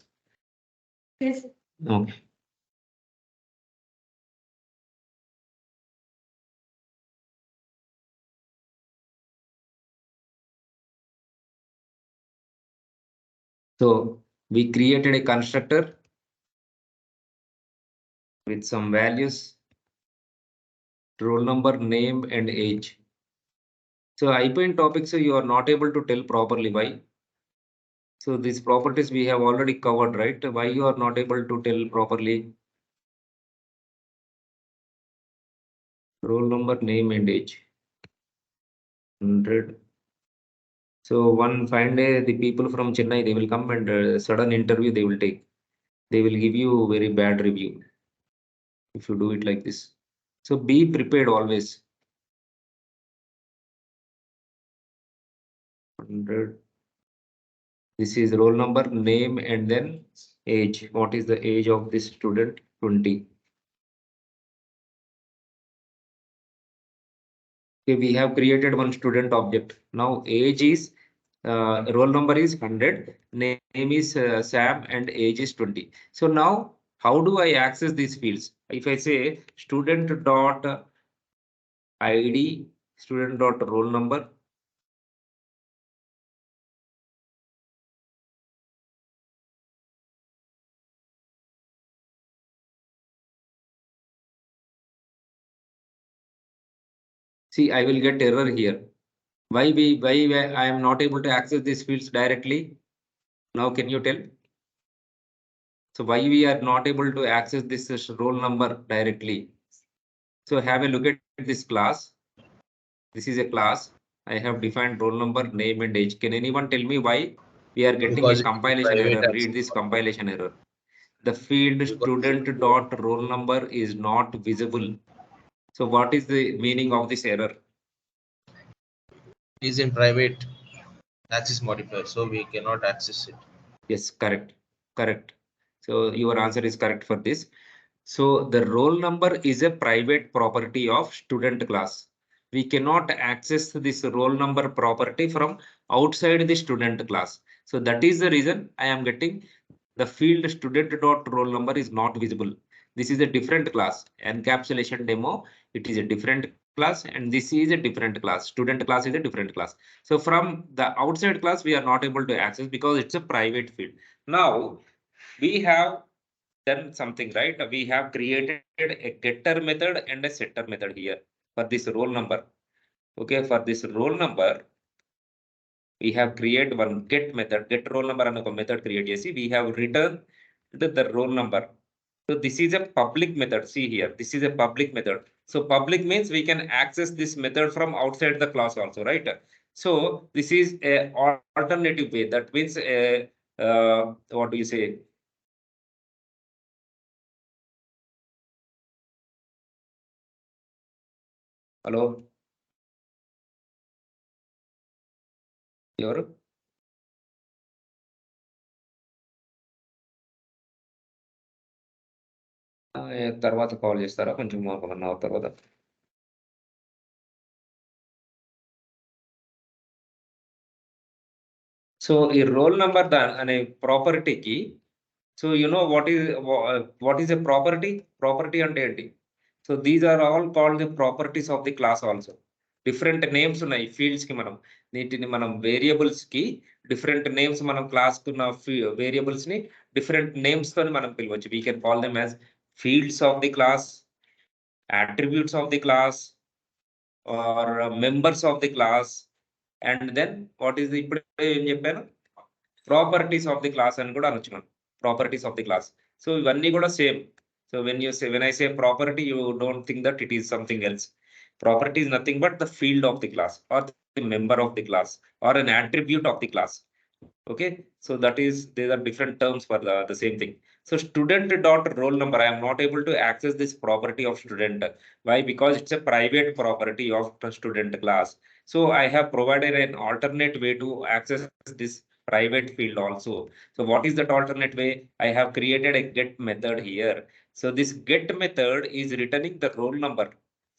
[SPEAKER 1] Okay. So we created a constructor with some values, roll number, name and age. So అయిపోయిన topics you are not able to tell properly. Why? So these properties we have already covered, right? Why you are not able to tell properly? Roll number, name and age. 100. So one fine day the people from Chennai, they will come and sudden interview they will take. They will give you very bad review if you do it like this. So be prepared always. 100. This is roll number, name and then age. What is the age of this student? 20. Okay, we have created one student object. Now age is roll number is 100, name is Sam and age is 20. So now how do I access these fields? If I say student dot id, student dot roll number, see I will get error here. Why I am not able to access these fields directly? Now can you tell? So why we are not able to access this roll number directly? So have a look at this class. This is a class. I have defined roll number, name and age. Can anyone tell me why We are getting
[SPEAKER 3] Because
[SPEAKER 1] a
[SPEAKER 3] it is a
[SPEAKER 1] compilation
[SPEAKER 3] private
[SPEAKER 1] error.
[SPEAKER 3] access
[SPEAKER 1] Read this
[SPEAKER 3] module.
[SPEAKER 1] compilation error. The field
[SPEAKER 3] Because
[SPEAKER 1] student dot roll number is not visible. So what is the meaning of this error?
[SPEAKER 3] it is in private access modifier, so we cannot access it.
[SPEAKER 1] Yes, correct, correct. So your answer is correct for this. So the roll number is a private property of student class. We cannot access this roll number property from outside the student class. So that is the reason I am getting the field student dot roll number is not visible. This is a different class. Encapsulation demo, it is a different class, and this is a different class. Student class is a different class. So from the outside class, we are not able to access because it's a private field. Now we have done something, right? We have created a getter method and a setter method here for this roll number. Okay, for this roll number, we have created one get roll number and a method create. We have returned the roll number. So this is a public method. See here, this is a public method. So public means we can access this method from outside the class also, right? So this is a alternative way. That means what do you say? Hello, ఎవరు? తర్వాత call చేస్తారా కొంచెం ఒక 1 hour తర్వాత? So ఈ role number అనే ప్రాపర్టీకి so you know what is a property? Property అంటే ఏంటి? So these are all called the properties of the class also. Different names ఉన్నాయి ఫీల్డ్స్ కి. వీటిని మనం వేరియబుల్స్ కి డిఫరెంట్ నేమ్స్, మనం క్లాస్ కున్న వేరియబుల్స్ ని డిఫరెంట్ నేమ్స్ తోని మనం పిలవచ్చు. We can call them as fields of the class, attributes of the class, or members of the class, and then what is the ఇప్పుడు ఏం చెప్పాను, ప్రాపర్టీస్ ఆఫ్ ది క్లాస్ అని కూడా అనొచ్చు మనం. Properties of the class. So ఇవన్నీ కూడా same. So when I say property, you don't think that it is something else. Property is nothing but the field of the class, or the member of the class, or an attribute of the class. Okay, so that is, these are different terms for the same thing. So student dot roll number, I am not able to access this property of student. Why? Because it's a private property of the student class. So I have provided an alternate way to access this private field also. So what is that alternate way? I have created a get method here. So this get method is returning the roll number.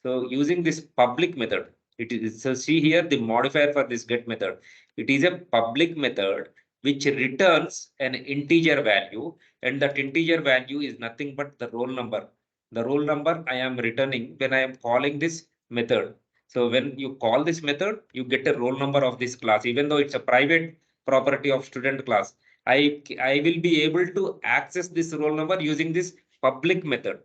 [SPEAKER 1] So using this public method, it is, so see here the modifier for this get method. It is a public method which returns an integer value, and that integer value is nothing but the roll number. The roll number I am returning when I am calling this method. So when you call this method, you get a roll number of this class, even though it's a private property of student class. I will be able to access this roll number using this public method.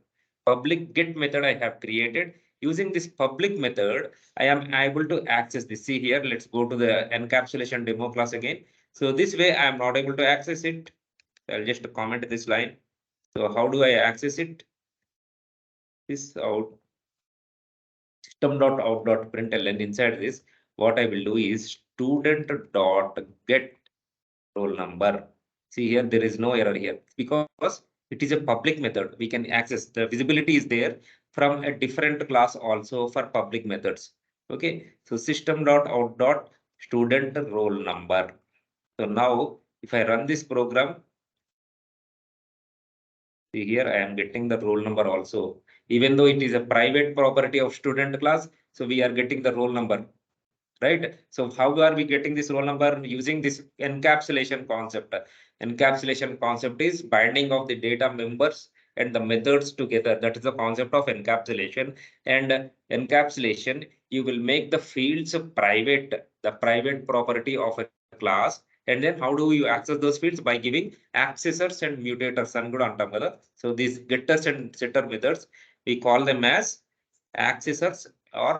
[SPEAKER 1] Public get method I have created. Using this public method, I am able to access this. See here, let's go to the encapsulation demo class again. So this way I am not able to access it. I'll just comment this line. So how do I access it? This out system.out.println. Inside this, what I will do is student.get roll number. See here, there is no error here because it is a public method. We can access, the visibility is there from a different class also for public methods. Okay, so system.out.student roll number. So now if I run this program, see here, I am getting the roll number also. Even though it is a private property of student class, so we are getting the roll number, right? So how are we getting this roll number? Using this encapsulation concept. Encapsulation concept is binding of the data members and the methods together. That is the concept of encapsulation. And encapsulation, you will make the fields private, the private property of a class. And then how do you access those fields? By giving accessors and mutators అని కూడా అంటాం కదా. So these getters and setter methods, we call them as accessors or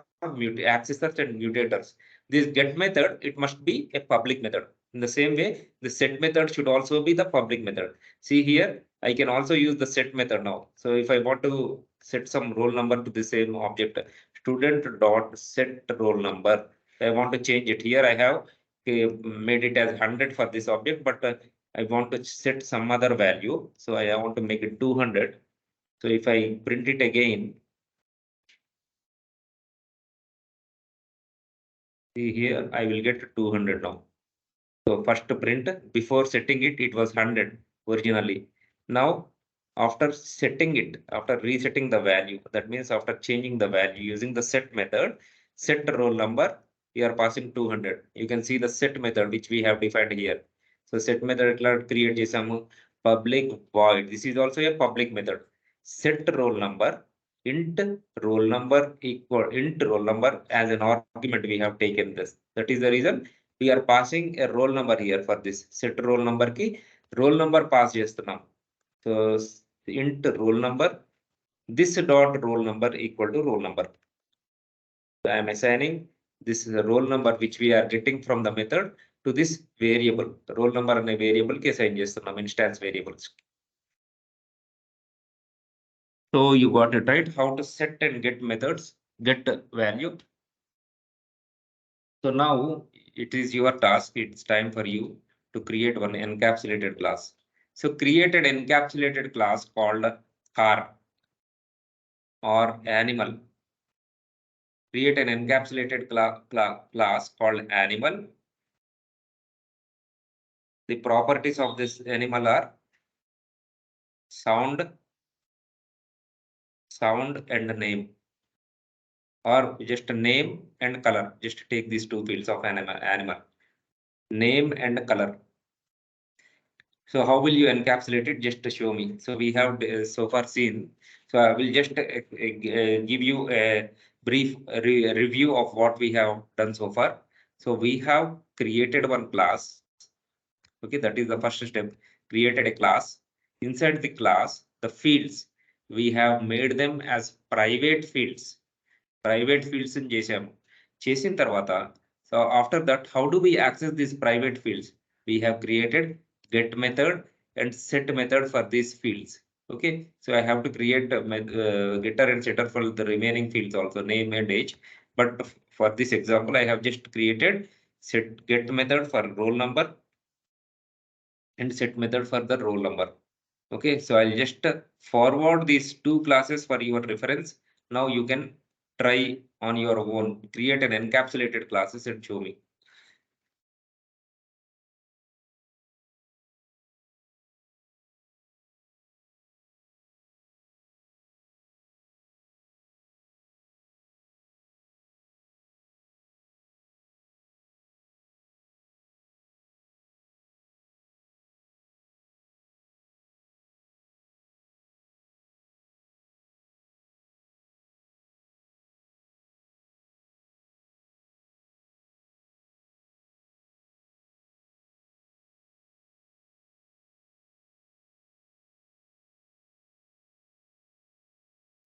[SPEAKER 1] accessors and mutators. This get method, it must be a public method. In the same way, the set method should also be the public method. See here, I can also use the set method now. So if I want to set some roll number to the same object, student dot set roll number, I want to change it. Here I have made it as 100 for this object, but I want to set some other value. So I want to make it 200. So if I print it again, see here, I will get 200 now. So first print, before setting it, it was 100 originally. Now, after setting it, after resetting the value, that means after changing the value using the set method, set roll number, we are passing 200. You can see the set method which we have defined here. So set method create some public void. This is also a public method. Set roll number, int roll number equal int roll number as an argument we have taken this. That is the reason we are passing a roll number here for this set roll number ki roll number pass చేస్తున్నాం. So int roll number, this dot roll number equal to roll number. So I am assigning this is a roll number which we are getting from the method to this variable. Roll number అనే variable కి assign చేస్తున్నాం instance variables. So you got it right, how to set and get methods, get value. So now it is your task. It's time for you to create one encapsulated class. So create an encapsulated class called car or animal. Create an encapsulated class called animal. The properties of this animal are sound and name, or just name and color. Just take these two fields of animal, name and color. So how will you encapsulate it? Just to show me. So we have so far seen. So I will just give you a brief review of what we have done so far. So we have created one class. Okay, that is the first step. Created a class. Inside the class, the fields, we have made them as private fields. Private fields in JSON. Chesin tarvata. So after that, how do we access these private fields? We have created get method and set method for these fields. Okay, so I have to create getter and setter for the remaining fields also, name and age. But for this example, I have just created set get method for roll number and set method for the roll number. Okay, so I'll just forward these two classes for your reference. Now you can try on your own, create an encapsulated classes and show me.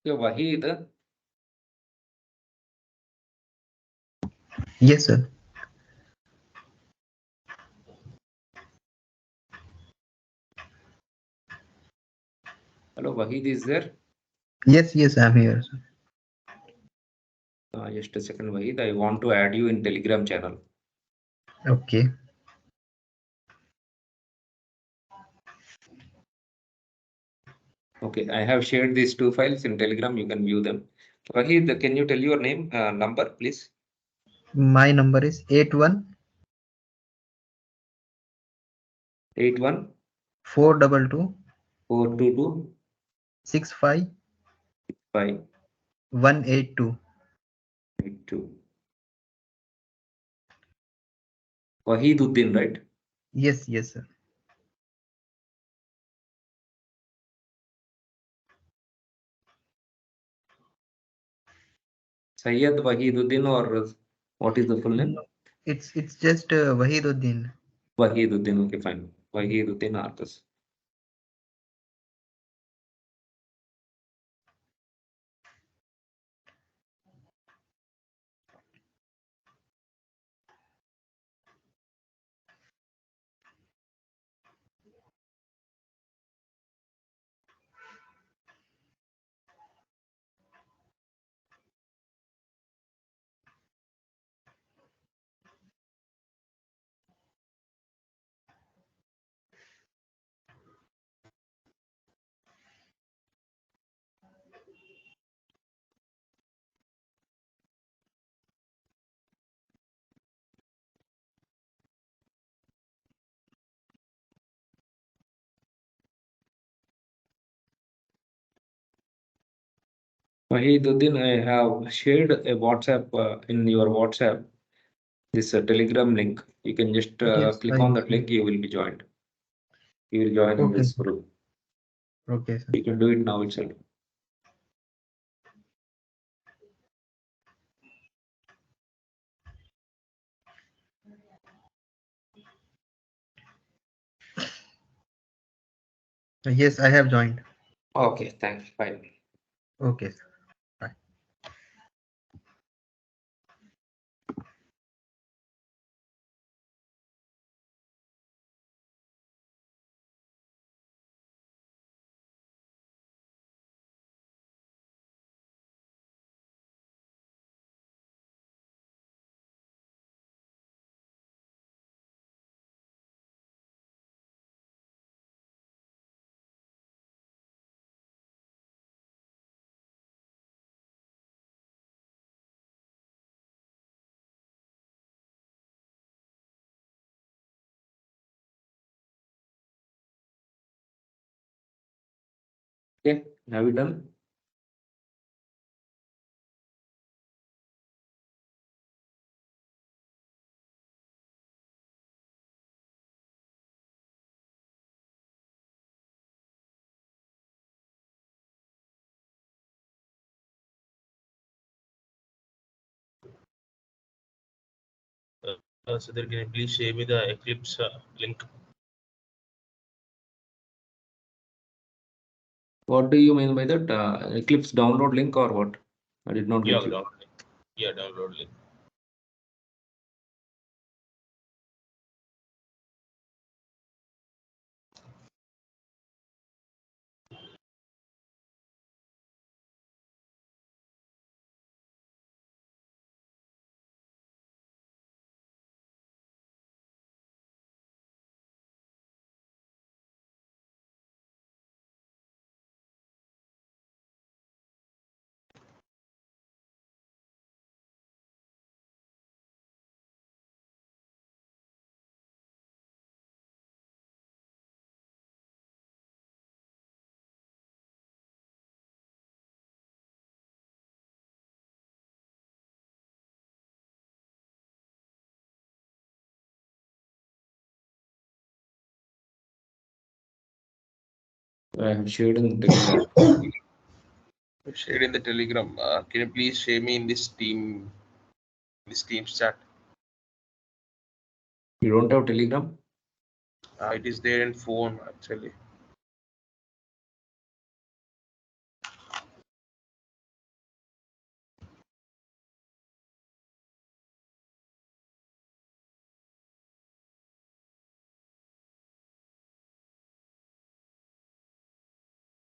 [SPEAKER 1] So Wahid,
[SPEAKER 5] Yes, sir.
[SPEAKER 1] hello Wahid, is there?
[SPEAKER 5] Yes, I'm here, sir.
[SPEAKER 1] Just a second, Wahid. I want to add you in Telegram channel.
[SPEAKER 5] Okay.
[SPEAKER 1] Okay, I have shared these two files in Telegram. You can view them. Wahid, can you tell your name, number, please?
[SPEAKER 5] My number is 81
[SPEAKER 1] 81
[SPEAKER 5] 422
[SPEAKER 1] 422
[SPEAKER 5] 65 182.
[SPEAKER 1] 582. Wahiduddin, right?
[SPEAKER 5] Yes, sir.
[SPEAKER 1] Sayyid Wahiduddin, or what is the full name?
[SPEAKER 5] No, it's just Wahiduddin.
[SPEAKER 1] Wahiduddin, okay, fine. Wahiduddin Arthas. Wahiduddin, I have shared a WhatsApp in your WhatsApp, this Telegram link. You can just
[SPEAKER 5] Yes,
[SPEAKER 1] click
[SPEAKER 5] I
[SPEAKER 1] on that
[SPEAKER 5] see.
[SPEAKER 1] link, you will be joined. You will join in
[SPEAKER 5] Okay,
[SPEAKER 1] this
[SPEAKER 5] sir.
[SPEAKER 1] group.
[SPEAKER 5] Okay, sir.
[SPEAKER 1] You can do it now itself.
[SPEAKER 5] Yes, I have joined.
[SPEAKER 1] Okay, thanks. Fine.
[SPEAKER 5] Okay, sir. Bye.
[SPEAKER 1] Okay, have you done?
[SPEAKER 3] Sudhir, can you please share me the Eclipse link?
[SPEAKER 1] What do you mean by that? Eclipse download link or what? I did not
[SPEAKER 3] Yeah,
[SPEAKER 1] get you.
[SPEAKER 3] download link. Yeah, download link.
[SPEAKER 1] I have shared in Telegram.
[SPEAKER 3] Shared in the Telegram. Can you please share me in this Teams chat?
[SPEAKER 1] You don't have Telegram?
[SPEAKER 3] It is there in phone actually.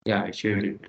[SPEAKER 1] Yeah, I shared it.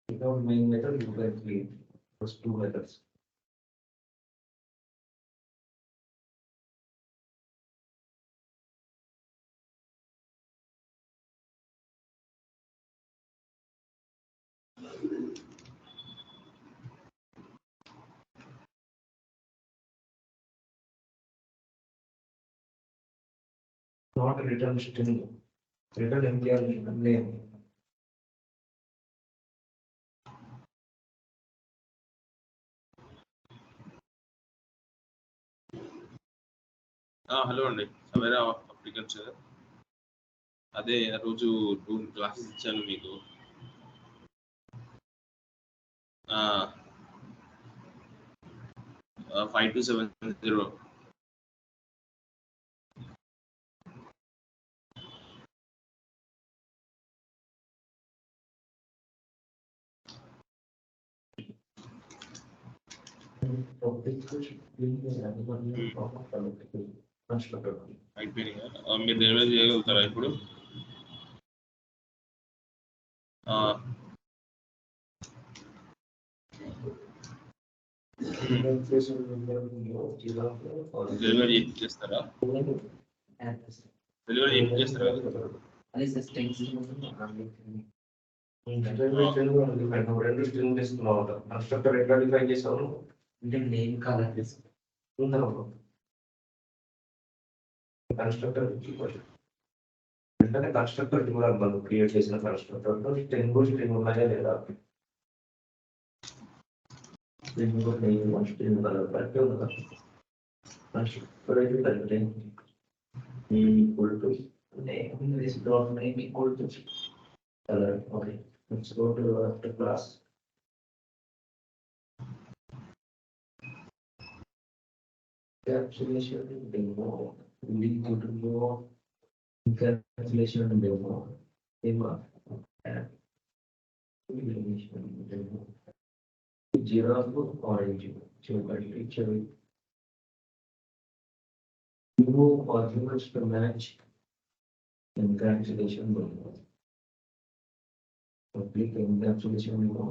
[SPEAKER 1] Without main method, you can create those two methods.
[SPEAKER 2] Not a return string. Return MTR name.
[SPEAKER 3] Hello అండి, అవేరా applicants. అదే ఆ రోజు 2 classes ఇచ్చాను మీకు. 5270. అయిపోయినాయి. మీరు delivery చేయగలుగుతారా ఇప్పుడు? డెలివరీ చేస్తారా? డెలివరీ చేస్తారా?
[SPEAKER 2] రెండు స్ట్రింగ్ తీసుకున్నావు. కన్స్ట్రక్టర్ ఎట్లా డిఫైన్ చేసావు అంటే నేమ్ కాలం తీసుకున్నావు. కన్స్ట్రక్టర్ వెంటనే కన్స్ట్రక్టర్ చూడాలి, మనం క్రియేట్ చేసిన కన్స్ట్రక్టర్ స్ట్రింగ్ స్ట్రింగ్ ఉన్నాయా లేదా. స్ట్రింగ్ కలర్ బట్టి ఉంది. కన్స్ట్రక్టర్ అయితే equal to name this dot name equal to color. Okay, let's go to the class. Encapsulation demo. Link to demo. Encapsulation demo. Demo. Demo. Zero orange. Picture. Remove arguments to match. Encapsulation demo. Public encapsulation demo.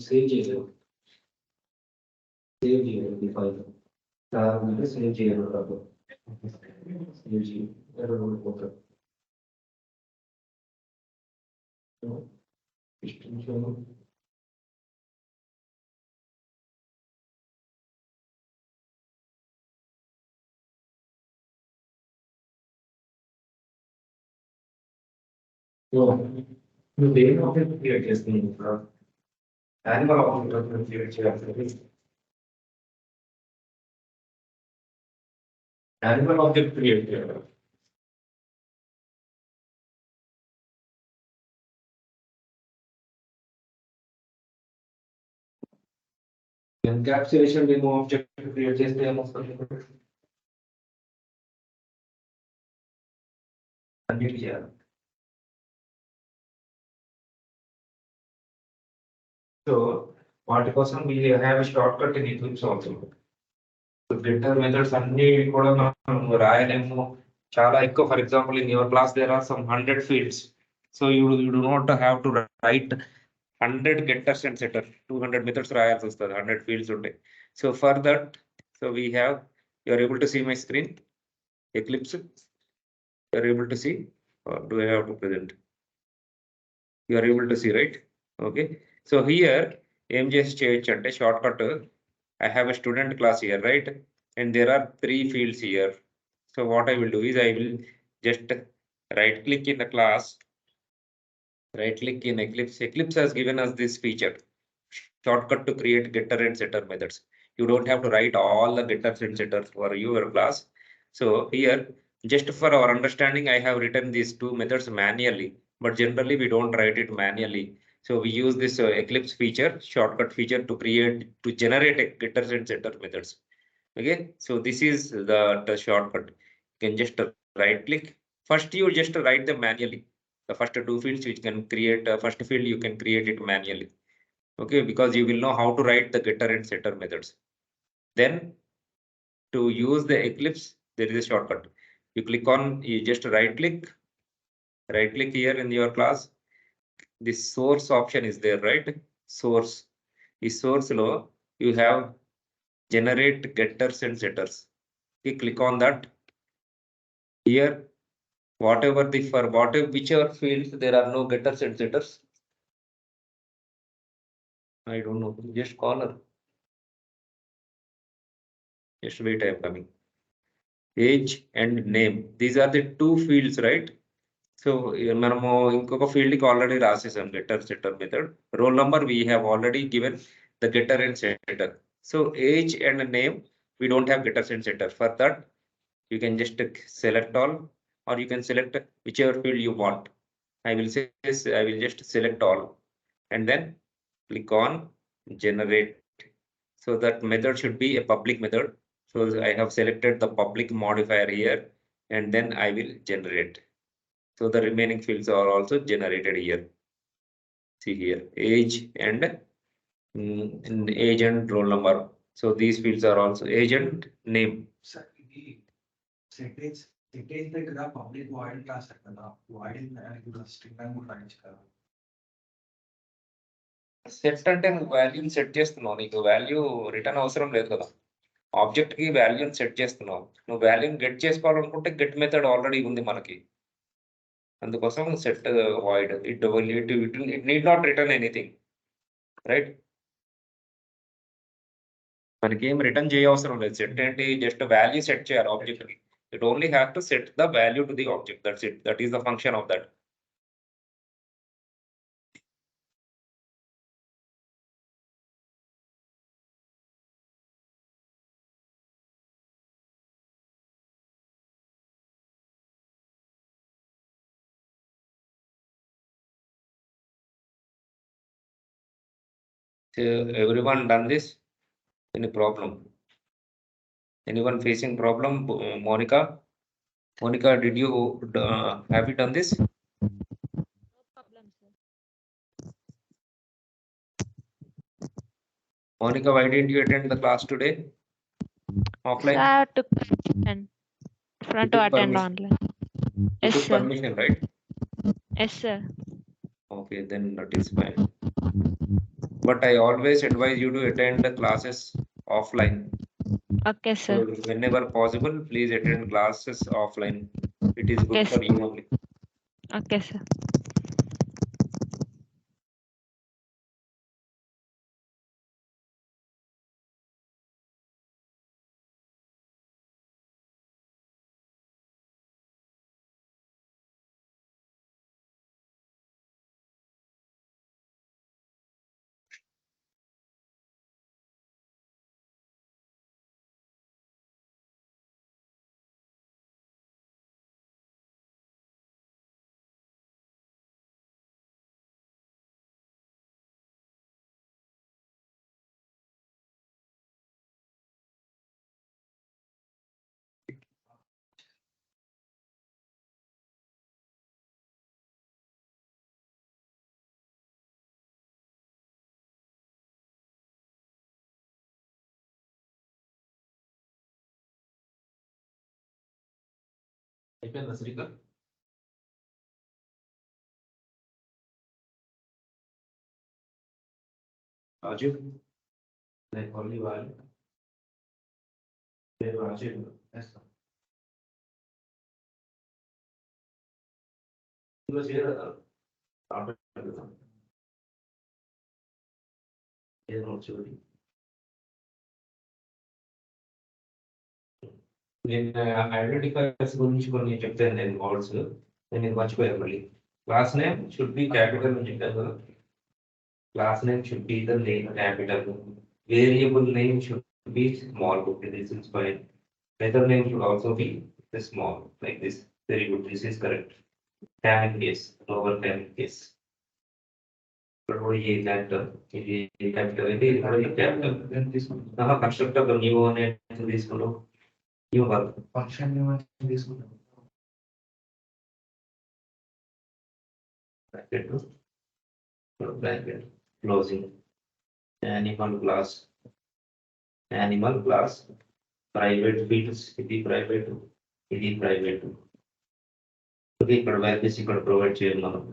[SPEAKER 2] Save చేయలేదు. Save చేయాలి file. అంటే save చేయాలి రాదు. Save చేయాలి పోతారు. నువ్వు దేని object create చేస్తున్నావు ఇక్కడ? యానిమల్ ఆబ్జెక్ట్ క్రియేట్ చేయాలి. యానిమల్ ఆబ్జెక్ట్ క్రియేట్ చేయాలి. ఎన్క్యాప్సులేషన్ డెమో ఆబ్జెక్ట్ క్రియేట్ చేస్తే ఏమొస్తుంది? అన్నిటి చేయాలి. సో వాటి కోసం we have a shortcut in Eclipse also. So getter methods అన్ని కూడా మనం రాయలేము, చాలా ఎక్కువ. For example in your class there are some 100 fields. So you do not have to write 100 getters and setters. 200 methods రాయాల్సి వస్తుంది, 100 fields ఉంటాయి. So for that, so we have, you are able to see my screen, Eclipse. You are able to see, or do I have to present? You are able to see, right? Okay. So here ఏం చేసి చేయొచ్చు అంటే shortcut, I have a student class here, right? And there are 3 fields here. So what I will do is I will just right click in the class, right click in Eclipse. Eclipse has given us this feature, shortcut to create getter and setter methods. You don't have to write all the getters and setters for your class. So here, just for our understanding, I have written these 2 methods manually, but generally we don't write it manually. So we use this Eclipse feature, shortcut feature to generate getters and setter methods. Okay, so this is the shortcut. You can just right click. First you just write them manually. The first 2 fields which can create, first field you can create it manually. Okay, because you will know how to write the getter and setter methods. Then to use the Eclipse, there is a shortcut. You click on, you just right click here in your class,
[SPEAKER 1] this source option is there, right? Source. Is source low, you have generate getters and setters. You click on that. Here, whatever the for whatever whichever fields there are no getters and setters. I don't know. Just call her. Just wait, I am coming. Age and name. These are the two fields, right? So మనము ఇంకొక field కి already రాసేసాం getter setter method. Roll number we have already given the getter and setter. So age and name we don't have getters and setter. For that you can just select all or you can select whichever field you want. I will say this, I will just select all and then click on generate. So that method should be a public method. So I have selected the public modifier here and then I will generate. So the remaining fields are also generated here. See here, age and age and roll number. So these fields are also age and name.
[SPEAKER 7] Sir, ఇది set దగ్గర public void రాశారు కదా, void string అని కూడా రాయొచ్చు కదా.
[SPEAKER 1] Set అంటే నువ్వు వాల్యూని సెట్ చేస్తున్నావు, నీకు వాల్యూ రిటర్న్ అవసరం లేదు కదా. ఆబ్జెక్ట్ కి వాల్యూని సెట్ చేస్తున్నావు, నువ్వు వాల్యూని గెట్ చేసుకోవాలనుకుంటే గెట్ మెథడ్ ఆల్రెడీ ఉంది మనకి. అందుకోసం set void it need not return anything, right? మనకి ఏం రిటర్న్ చేయవసరం లేదు. సెట్ ఏంటి, జస్ట్ వాల్యూ సెట్ చేయాలి ఆబ్జెక్ట్ కి. It only have to set the value to the object, that's it. That is the function of that. So everyone done this? Any problem? Anyone facing problem? Monica? Monica, did you have you done this?
[SPEAKER 8] No problem, sir.
[SPEAKER 1] Monica, why didn't you attend the class today? Offline?
[SPEAKER 8] Sir, I took permission
[SPEAKER 1] You
[SPEAKER 8] to
[SPEAKER 1] took
[SPEAKER 8] attend
[SPEAKER 1] permission.
[SPEAKER 8] online.
[SPEAKER 1] You
[SPEAKER 8] Yes,
[SPEAKER 1] took
[SPEAKER 8] sir.
[SPEAKER 1] permission, right?
[SPEAKER 8] Yes, sir.
[SPEAKER 1] Okay, then that is fine. But I always advise you to attend the classes offline.
[SPEAKER 8] Okay,
[SPEAKER 1] So
[SPEAKER 8] sir.
[SPEAKER 1] whenever possible, please attend classes offline. It is good
[SPEAKER 8] Yes.
[SPEAKER 1] for you only.
[SPEAKER 8] Okay, sir.
[SPEAKER 2] అయిపోయిందా శ్రీకర్? రాజు only వాళ్ళు రాజు వేస్తాం చేయదా ఏదో చూడండి. నేను identifiers గురించి కొన్ని చెప్తాను. నేను వర్డ్స్ నేను ఇది మర్చిపోయాను మళ్ళీ. Class name should be capital అని చెప్పాను కదా. Class name should be the name capital. Variable name should be small. Okay, this is fine. Method name should also be the small, like this. Very good. This is correct. Time case, lower time case. But what is capital? It is capital. It is capital. Then this one. Now constructor the new one and this one. New one.
[SPEAKER 7] Function ఏమైనా తీసుకుంటాం.
[SPEAKER 2] Bracket to bracket. Closing. Animal class. Animal class. Private fields. It is private. It is private. Okay, ఇక్కడ values ఇక్కడ provide చేయాలి మనం.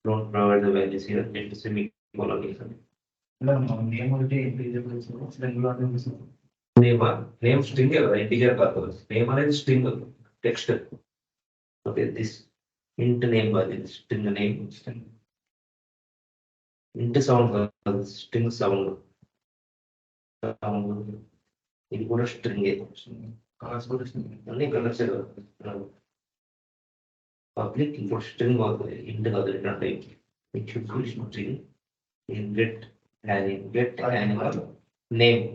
[SPEAKER 2] Don't provide the values here. It is semicolon here.
[SPEAKER 7] name ఒకటి integer string లో
[SPEAKER 2] Name string కదా integer కాదు. Name అనేది string text. Okay, this int name కాదు string name. Int sound కాదు string sound. ఇది కూడా string
[SPEAKER 7] కలర్స్ కూడా
[SPEAKER 2] అన్ని కలర్స్ పబ్లిక్ ఇంకోటి స్ట్రింగ్ అవుతుంది int కాదు అంటే it should be string in get animal name.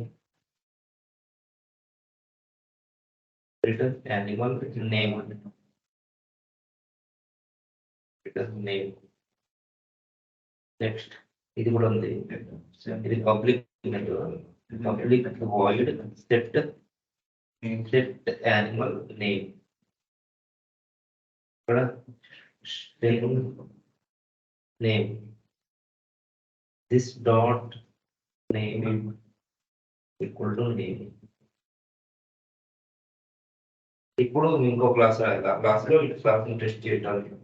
[SPEAKER 2] Return animal name. Return name. Next, ఇది కూడా ఉంది. ఇది public public void set animal name. ఇక్కడ string name. This dot name equal to name. ఇప్పుడు ఇంకో క్లాస్ రాయాలి ఆ క్లాస్ లో ఇటు క్లాస్ టెస్ట్ చేయడానికి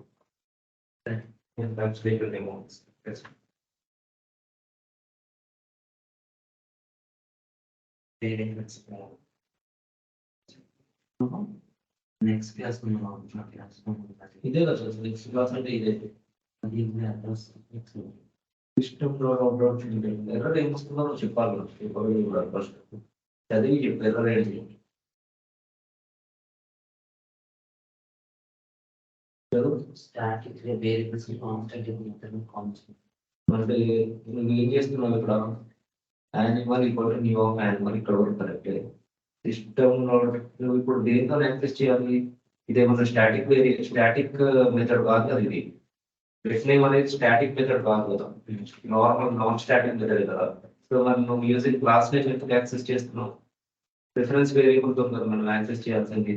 [SPEAKER 7] నెక్స్ట్ క్లాస్
[SPEAKER 2] ఇదే కదా నెక్స్ట్ క్లాస్ అంటే ఇదే సిస్టమ్ ఎర్రర్ ఏం వస్తున్నారో చెప్పాలి ఫస్ట్ చదివి చెప్పు ఎర్రర్ ఏంటి
[SPEAKER 7] స్టాటిక్ వేరియబుల్స్ కాన్స్టెంట్
[SPEAKER 2] అంటే నువ్వు ఏం చేస్తున్నావు ఇక్కడ animal equal to new of animal ఇక్కడ వరకు కరెక్ట్ సిస్టమ్ నువ్వు ఇప్పుడు దేంతో యాక్సెస్ చేయాలి ఇదేమన్నా స్టాటిక్ మెథడ్ కాదు కదా ఇది నేమ్ అనేది స్టాటిక్ మెథడ్ కాదు కదా నార్మల్ నాన్ స్టాటిక్ మెథడ్ కదా సో మరి నువ్వు యూజింగ్ క్లాస్ నేమ్ ఎందుకు యాక్సెస్ చేస్తున్నావు రిఫరెన్స్ వేరియబుల్ తో కదా మనం యాక్సెస్ చేయాల్సింది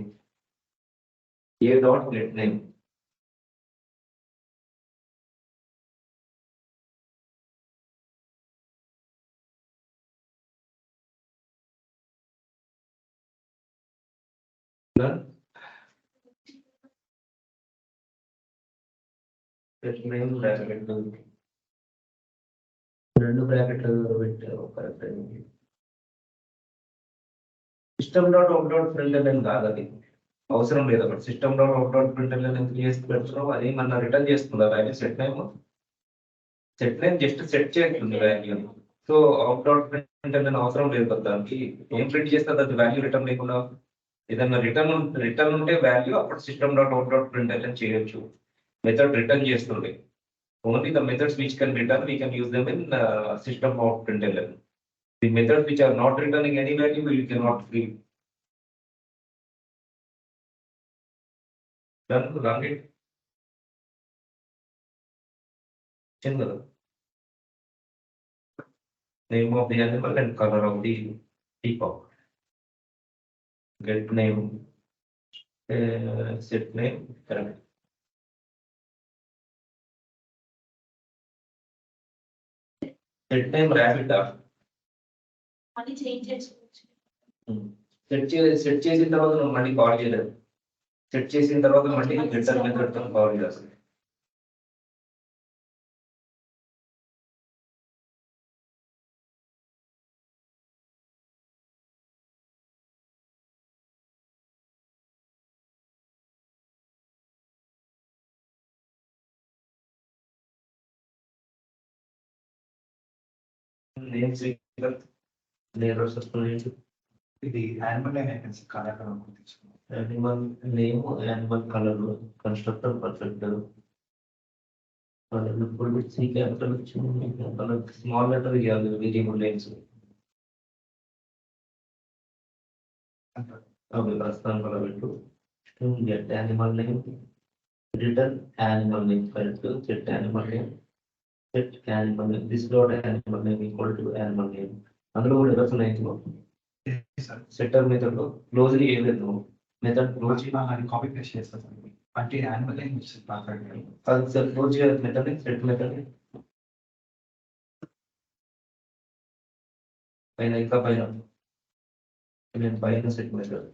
[SPEAKER 2] ఏ డాట్ గెట్ నేమ్ రెండు బ్రాకెట్లు పెట్టారు correct system dot out dot print అని కాదు అది అవసరం లేదు అక్కడ system dot out dot print అని ఎందుకు చేసి పెడుతున్నావు అది మన రిటర్న్ చేస్తుందా value set name just set చేస్తుంది value so out dot print అని అవసరం లేదు కదా దానికి ఏం ప్రింట్ చేస్తుంది అది వాల్యూ రిటర్న్ లేకుండా ఏదన్నా రిటర్న్ ఉంటే వాల్యూ అప్పుడు system dot out dot print అని చేయొచ్చు మెథడ్ రిటర్న్ చేస్తుంది only the methods which can return we can use them in system out print the methods which are not returning any value you can not ఫీ run it చిన్న name of the animal and color of the peacock get name set name correct set name rabbit
[SPEAKER 6] మళ్ళీ change చేసుకోవచ్చు.
[SPEAKER 2] Set చేసిన తర్వాత నువ్వు మళ్ళీ call చేయలేదు set చేసిన తర్వాత మళ్ళీ రిటర్న్ మెథడ్ తో కాల్ చేస్తుంది నేమ్ శ్రీకాంత్ నేను సస్పెండ్
[SPEAKER 7] ఇది యానిమల్ ఐకన్స్ కలర్ తీసుకున్నాం
[SPEAKER 2] animal name animal colour constructor perfect ఇప్పుడు C capital colour small letter ఇవ్వాలి వేరియబుల్ నేమ్స్ అవి ప్రస్తుతం కలర్ పెట్టు get animal name return animal name correct set animal name set animal name this dot animal name equal to animal name అందులో కూడా errors ఉన్నాయి setter method లో close ఏం లేదు మెథడ్ క్లోజ్
[SPEAKER 7] అది కాపీ పేస్ట్ చేస్తాను అంటే యానిమల్ ఏం మాట్లాడాలి
[SPEAKER 2] అది sir close method set method పైన ఇంకా పైన నేను పైన set method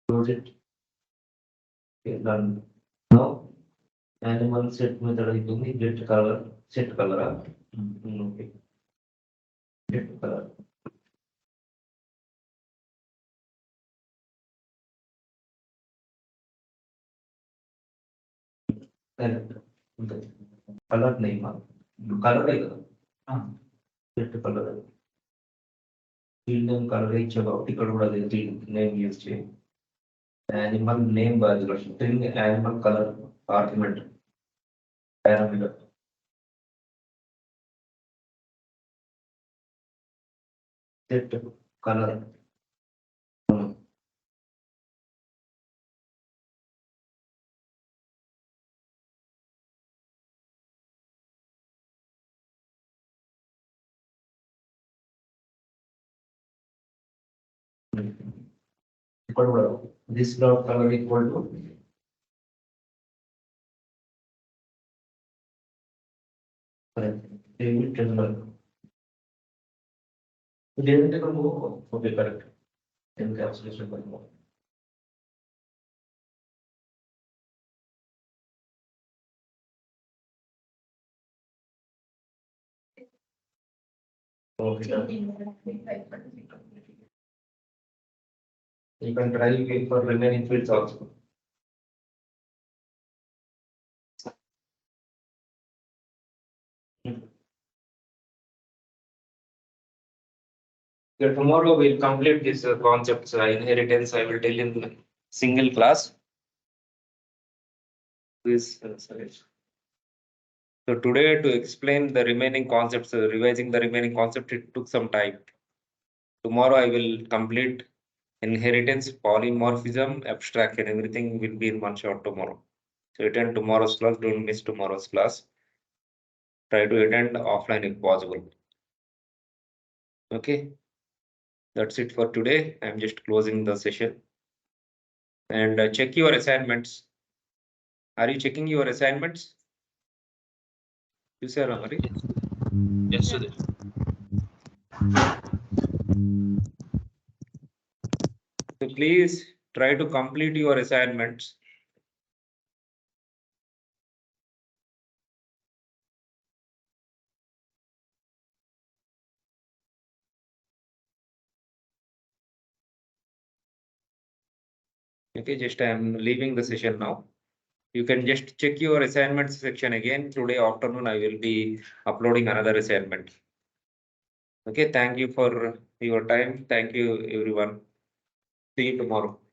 [SPEAKER 2] close it done now Animal set method అవుతుంది get color set color okay get color colour name colour కదా set color field name colour ఇచ్చే కాబట్టి ఇక్కడ కూడా అదే నేమ్ యూజ్ చేయండి animal name value string animal color argument parameter set color ఇక్కడ కూడా this dot color equal to ఇదేంటి ఇక్కడ ఓకే కరెక్ట్ ఎన్క్యాప్సులేషన్ పని okay you can try for remaining fields also
[SPEAKER 1] Yeah, tomorrow we'll complete this concepts inheritance. I will tell in single class. This sorry. So today to explain the remaining concepts, revising the remaining concept, it took some time. Tomorrow I will complete inheritance, polymorphism, abstraction, everything will be in one shot tomorrow. So attend tomorrow's class, don't miss tomorrow's class. Try to attend offline if possible. Okay. That's it for today. I'm just closing the session. And check your assignments. Are you checking your assignments? You sir, Amari?
[SPEAKER 3] Yes, sir.
[SPEAKER 1] So please try to complete your assignments. Okay, just I am leaving the session now. You can just check your assignments section again. Today afternoon, I will be uploading another assignment. Okay, thank you for your time. Thank you, everyone. See you tomorrow.